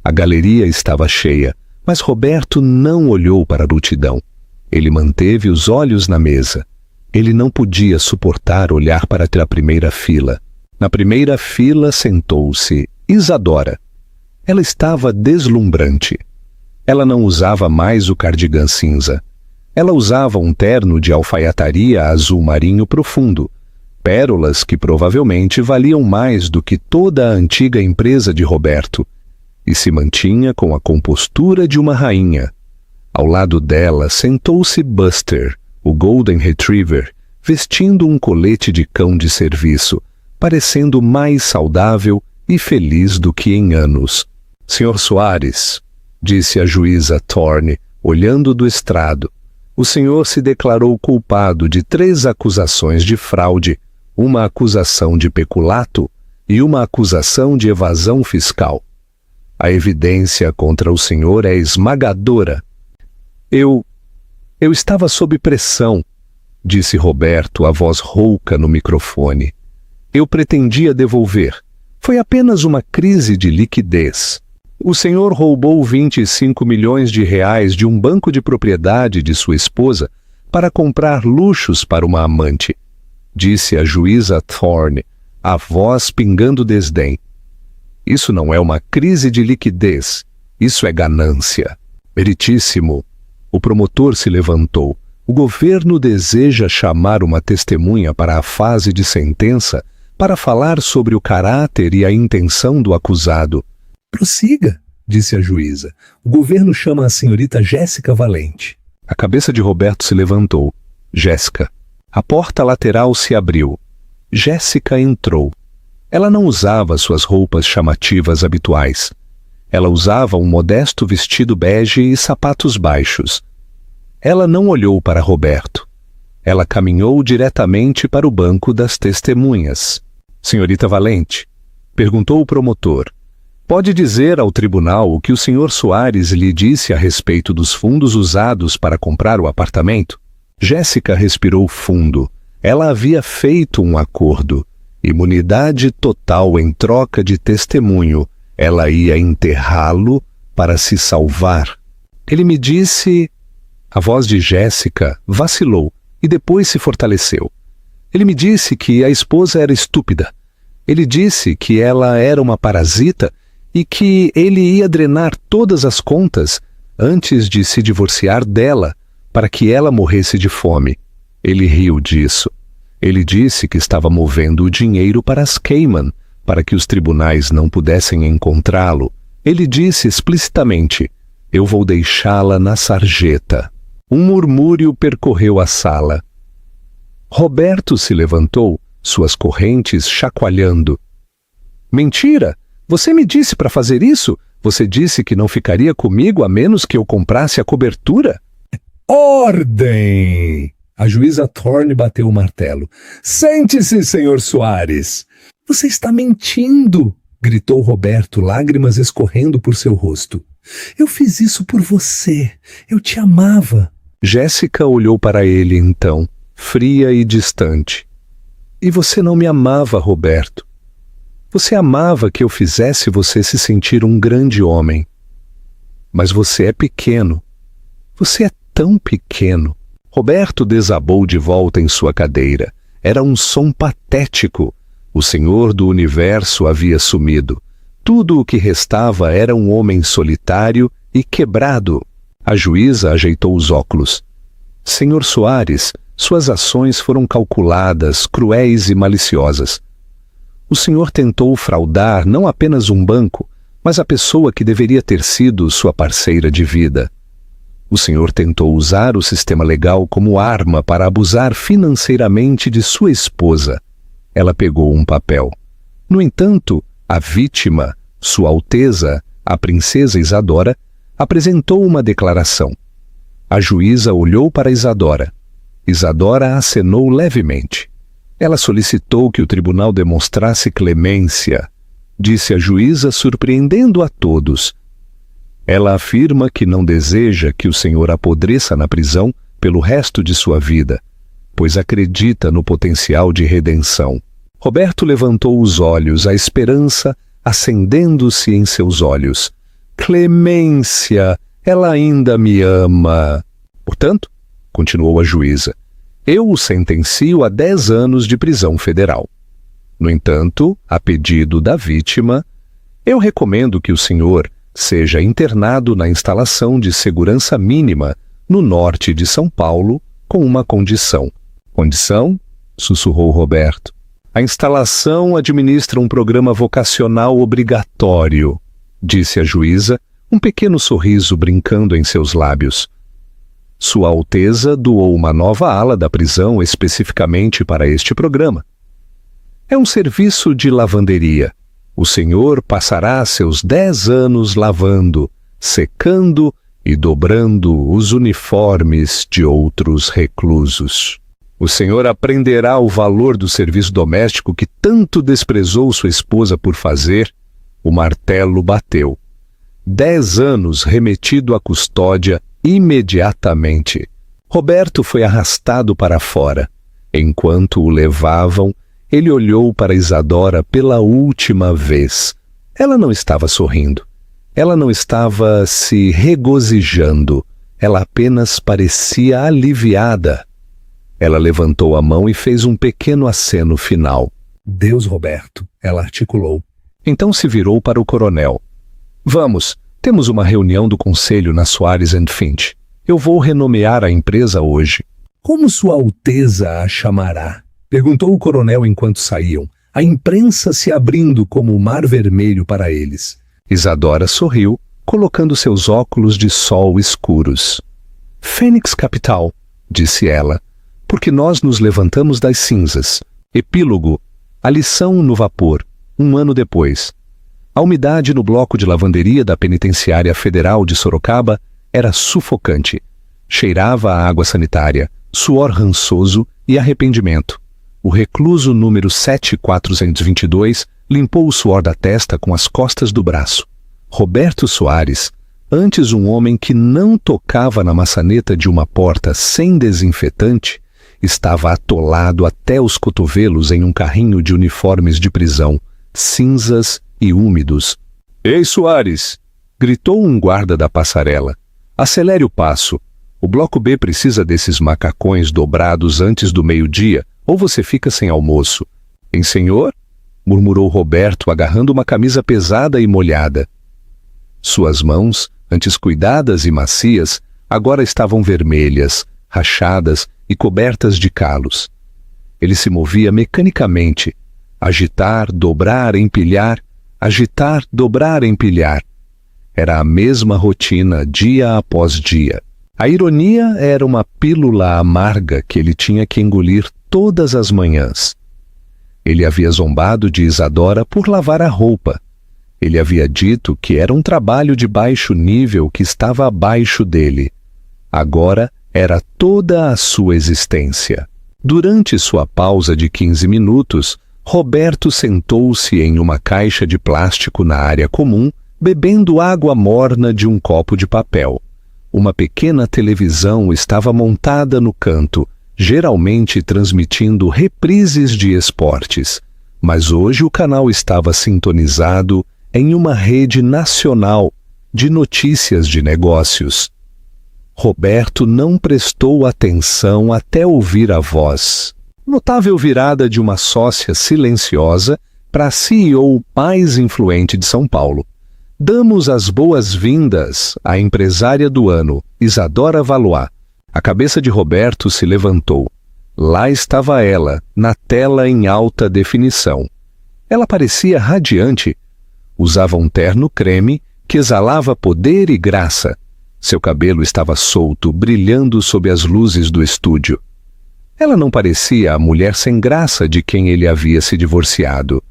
Speaker 1: A galeria estava cheia, mas Roberto não olhou para a multidão. Ele manteve os olhos na mesa. Ele não podia suportar olhar para a primeira fila. Na primeira fila sentou-se Isadora. Ela estava deslumbrante. Ela não usava mais o cardigã cinza. Ela usava um terno de alfaiataria azul marinho profundo, pérolas que provavelmente valiam mais do que toda a antiga empresa de Roberto, e se mantinha com a compostura de uma rainha. Ao lado dela sentou-se Buster, o Golden Retriever, vestindo um colete de cão de serviço, parecendo mais saudável e feliz do que em anos. Sr. Soares, disse a juíza Thorne, olhando do estrado, o senhor se declarou culpado de 3 acusações de fraude, uma acusação de peculato e uma acusação de evasão fiscal. A evidência contra o senhor é esmagadora. Eu estava sob pressão, disse Roberto, a voz rouca no microfone. Eu pretendia devolver. Foi apenas uma crise de liquidez. O senhor roubou 25 milhões de reais de um banco de propriedade de sua esposa para comprar luxos para uma amante, disse a juíza Thorne, a voz pingando desdém. Isso não é uma crise de liquidez, isso é ganância. Meritíssimo. O promotor se levantou. O governo deseja chamar uma testemunha para a fase de sentença para falar sobre o caráter e a intenção do acusado. Prossiga, disse a juíza. O governo chama a senhorita Jéssica Valente. A cabeça de Roberto se levantou. Jéssica. A porta lateral se abriu. Jéssica entrou. Ela não usava suas roupas chamativas habituais. Ela usava um modesto vestido bege e sapatos baixos. Ela não olhou para Roberto. Ela caminhou diretamente para o banco das testemunhas. Senhorita Valente, perguntou o promotor, pode dizer ao tribunal o que o senhor Soares lhe disse a respeito dos fundos usados para comprar o apartamento? Jéssica respirou fundo. Ela havia feito um acordo. Imunidade total em troca de testemunho. Ela ia enterrá-lo para se salvar. Ele me disse... A voz de Jéssica vacilou e depois se fortaleceu. Ele me disse que a esposa era estúpida. Ele disse que ela era uma parasita e que ele ia drenar todas as contas antes de se divorciar dela para que ela morresse de fome. Ele riu disso. Ele disse que estava movendo o dinheiro para as Cayman, para que os tribunais não pudessem encontrá-lo. Ele disse explicitamente, eu vou deixá-la na sarjeta. Um murmúrio percorreu a sala. Roberto se levantou, suas correntes chacoalhando. Mentira! Você me disse para fazer isso? Você disse que não ficaria comigo a menos que eu comprasse a cobertura?
Speaker 2: Ordem! A juíza Thorne bateu o martelo. Sente-se, senhor Soares. Você está mentindo! Gritou Roberto, lágrimas escorrendo por seu rosto. Eu fiz isso por você. Eu te amava.
Speaker 1: Jéssica olhou para ele então, fria e distante. E você não me amava, Roberto. Você amava que eu fizesse você se sentir um grande homem. Mas você é pequeno. Você é tão pequeno. Roberto desabou de volta em sua cadeira. Era um som patético. O Senhor do Universo havia sumido. Tudo o que restava era um homem solitário e quebrado. A juíza ajeitou os óculos. Senhor Soares, suas ações foram calculadas, cruéis e maliciosas. O senhor tentou fraudar não apenas um banco, mas a pessoa que deveria ter sido sua parceira de vida. O senhor tentou usar o sistema legal como arma para abusar financeiramente de sua esposa. Ela pegou um papel. No entanto, a vítima, Sua Alteza, a princesa Isadora, apresentou uma declaração. A juíza olhou para Isadora. Isadora acenou levemente. Ela solicitou que o tribunal demonstrasse clemência, disse a juíza, surpreendendo a todos. Ela afirma que não deseja que o senhor apodreça na prisão pelo resto de sua vida, pois acredita no potencial de redenção. Roberto levantou os olhos, a esperança acendendo-se em seus olhos. Clemência, ela ainda me ama. Portanto, continuou a juíza, eu o sentencio a 10 anos de prisão federal. No entanto, a pedido da vítima, eu recomendo que o senhor seja internado na instalação de segurança mínima no norte de São Paulo com uma condição. Condição? Sussurrou Roberto. A instalação administra um programa vocacional obrigatório, disse a juíza, um pequeno sorriso brincando em seus lábios. Sua Alteza doou uma nova ala da prisão especificamente para este programa. É um serviço de lavanderia. O senhor passará seus 10 anos lavando, secando e dobrando os uniformes de outros reclusos. O senhor aprenderá o valor do serviço doméstico que tanto desprezou sua esposa por fazer. O martelo bateu. 10 anos remetido à custódia imediatamente. Roberto foi arrastado para fora. Enquanto o levavam, ele olhou para Isadora pela última vez. Ela não estava sorrindo. Ela não estava se regozijando. Ela apenas parecia aliviada. Ela levantou a mão e fez um pequeno aceno final.
Speaker 2: Deus, Roberto, ela articulou.
Speaker 1: Então se virou para o coronel. Vamos, temos uma reunião do conselho na Soares & Finch. Eu vou renomear a empresa hoje.
Speaker 2: Como Sua Alteza a chamará? Perguntou o coronel enquanto saíam, a imprensa se abrindo como o mar vermelho para eles.
Speaker 1: Isadora sorriu, colocando seus óculos de sol escuros. Fênix Capital, disse ela, porque nós nos levantamos das cinzas. Epílogo, a lição no vapor. um ano depois. A umidade no bloco de lavanderia da Penitenciária Federal de Sorocaba era sufocante. Cheirava a água sanitária, suor rançoso e arrependimento. O recluso número 7422 limpou o suor da testa com as costas do braço. Roberto Soares, antes um homem que não tocava na maçaneta de uma porta sem desinfetante, estava atolado até os cotovelos em um carrinho de uniformes de prisão, cinzas e úmidos. "Ei, Soares!" gritou um guarda da passarela. "Acelere o passo. O bloco B precisa desses macacões dobrados antes do meio-dia, ou você fica sem almoço." "Hein, senhor?" murmurou Roberto, agarrando uma camisa pesada e molhada. Suas mãos, antes cuidadas e macias, agora estavam vermelhas, rachadas e cobertas de calos. Ele se movia mecanicamente. Agitar, dobrar, empilhar. Agitar, dobrar, empilhar. Era a mesma rotina, dia após dia. A ironia era uma pílula amarga que ele tinha que engolir todas as manhãs. Ele havia zombado de Isadora por lavar a roupa. Ele havia dito que era um trabalho de baixo nível que estava abaixo dele. Agora era toda a sua existência. Durante sua pausa de 15 minutos, Roberto sentou-se em uma caixa de plástico na área comum, bebendo água morna de um copo de papel. Uma pequena televisão estava montada no canto, geralmente transmitindo reprises de esportes, mas hoje o canal estava sintonizado em uma rede nacional de notícias de negócios. Roberto não prestou atenção até ouvir a voz, notável virada de uma sócia silenciosa para a CEO mais influente de São Paulo. "Damos as boas-vindas à empresária do ano, Isadora Valois." A cabeça de Roberto se levantou. Lá estava ela, na tela em alta definição. Ela parecia radiante. Usava um terno creme que exalava poder e graça. Seu cabelo estava solto, brilhando sob as luzes do estúdio. Ela não parecia a mulher sem graça de quem ele havia se divorciado.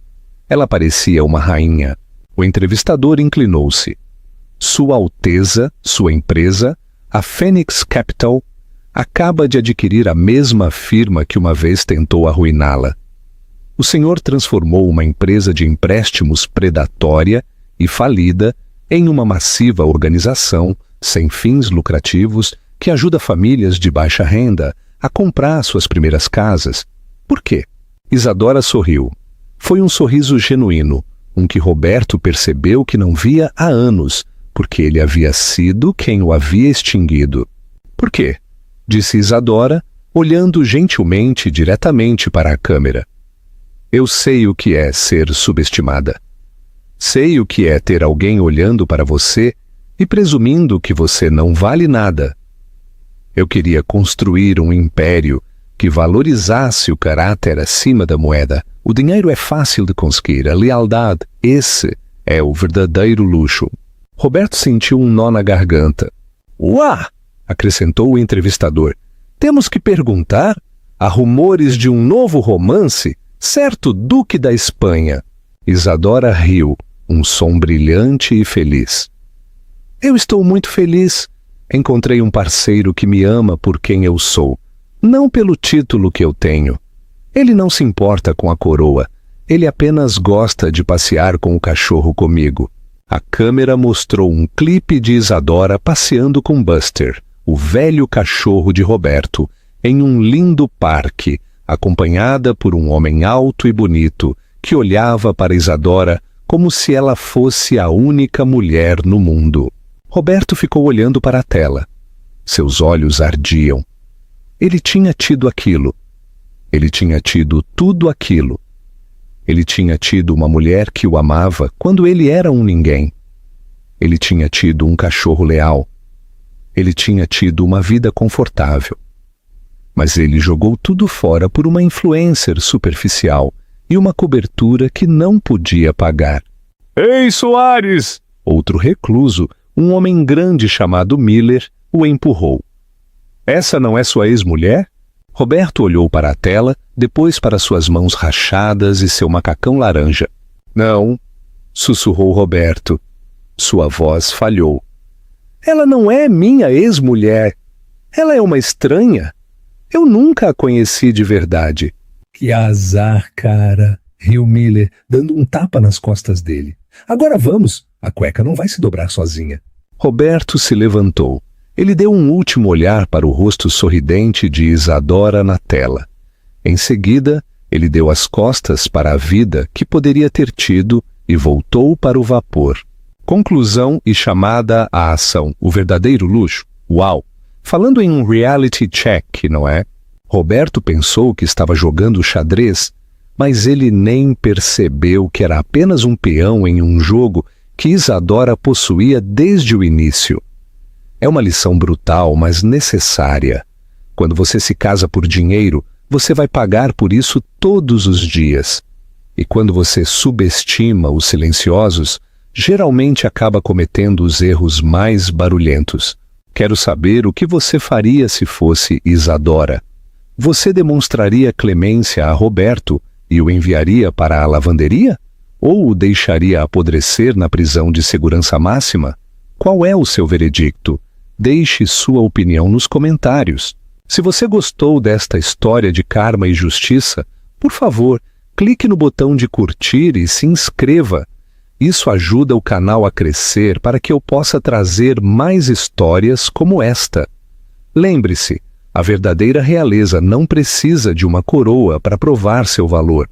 Speaker 1: Ela parecia uma rainha. O entrevistador inclinou-se. "Sua Alteza, sua empresa, a Phoenix Capital, acaba de adquirir a mesma firma que uma vez tentou arruiná-la. O senhor transformou uma empresa de empréstimos predatória e falida em uma massiva organização sem fins lucrativos que ajuda famílias de baixa renda a comprar suas primeiras casas. Por quê?" Isadora sorriu. Foi um sorriso genuíno, um que Roberto percebeu que não via há anos, porque ele havia sido quem o havia extinguido. "Por quê?" disse Isadora, olhando gentilmente diretamente para a câmera. "Eu sei o que é ser subestimada. Sei o que é ter alguém olhando para você e presumindo que você não vale nada. Eu queria construir um império que valorizasse o caráter acima da moeda. O dinheiro é fácil de conseguir, a lealdade, esse é o verdadeiro luxo." Roberto sentiu um nó na garganta. "Uá!" acrescentou o entrevistador. "Temos que perguntar? Há rumores de um novo romance? Certo Duque da Espanha." Isadora riu, um som brilhante e feliz. "Eu estou muito feliz. Encontrei um parceiro que me ama por quem eu sou, não pelo título que eu tenho. Ele não se importa com a coroa, ele apenas gosta de passear com o cachorro comigo." A câmera mostrou um clipe de Isadora passeando com Buster, o velho cachorro de Roberto, em um lindo parque, acompanhada por um homem alto e bonito que olhava para Isadora como se ela fosse a única mulher no mundo. Roberto ficou olhando para a tela. Seus olhos ardiam. Ele tinha tido aquilo. Ele tinha tido tudo aquilo. Ele tinha tido uma mulher que o amava quando ele era um ninguém. Ele tinha tido um cachorro leal. Ele tinha tido uma vida confortável. Mas ele jogou tudo fora por uma influencer superficial e uma cobertura que não podia pagar. "Ei, Soares!" Outro recluso, um homem grande chamado Miller, o empurrou. "Essa não é sua ex-mulher?" Roberto olhou para a tela, depois para suas mãos rachadas e seu macacão laranja. Não, sussurrou Roberto. Sua voz falhou. Ela não é minha ex-mulher. Ela é uma estranha. Eu nunca a conheci de verdade.
Speaker 2: Que azar, cara, riu Miller, dando um tapa nas costas dele. Agora vamos, a cueca não vai se dobrar sozinha.
Speaker 1: Roberto se levantou. Ele deu um último olhar para o rosto sorridente de Isadora na tela. Em seguida, ele deu as costas para a vida que poderia ter tido e voltou para o vapor. Conclusão e chamada à ação. O verdadeiro luxo? Uau! Falando em um reality check, não é? Roberto pensou que estava jogando xadrez, mas ele nem percebeu que era apenas um peão em um jogo que Isadora possuía desde o início. É uma lição brutal, mas necessária. Quando você se casa por dinheiro, você vai pagar por isso todos os dias. E quando você subestima os silenciosos, geralmente acaba cometendo os erros mais barulhentos. Quero saber o que você faria se fosse Isadora. Você demonstraria clemência a Roberto e o enviaria para a lavanderia? Ou o deixaria apodrecer na prisão de segurança máxima? Qual é o seu veredicto? Deixe sua opinião nos comentários. Se você gostou desta história de karma e justiça, por favor, clique no botão de curtir e se inscreva. Isso ajuda o canal a crescer para que eu possa trazer mais histórias como esta. Lembre-se, a verdadeira realeza não precisa de uma coroa para provar seu valor.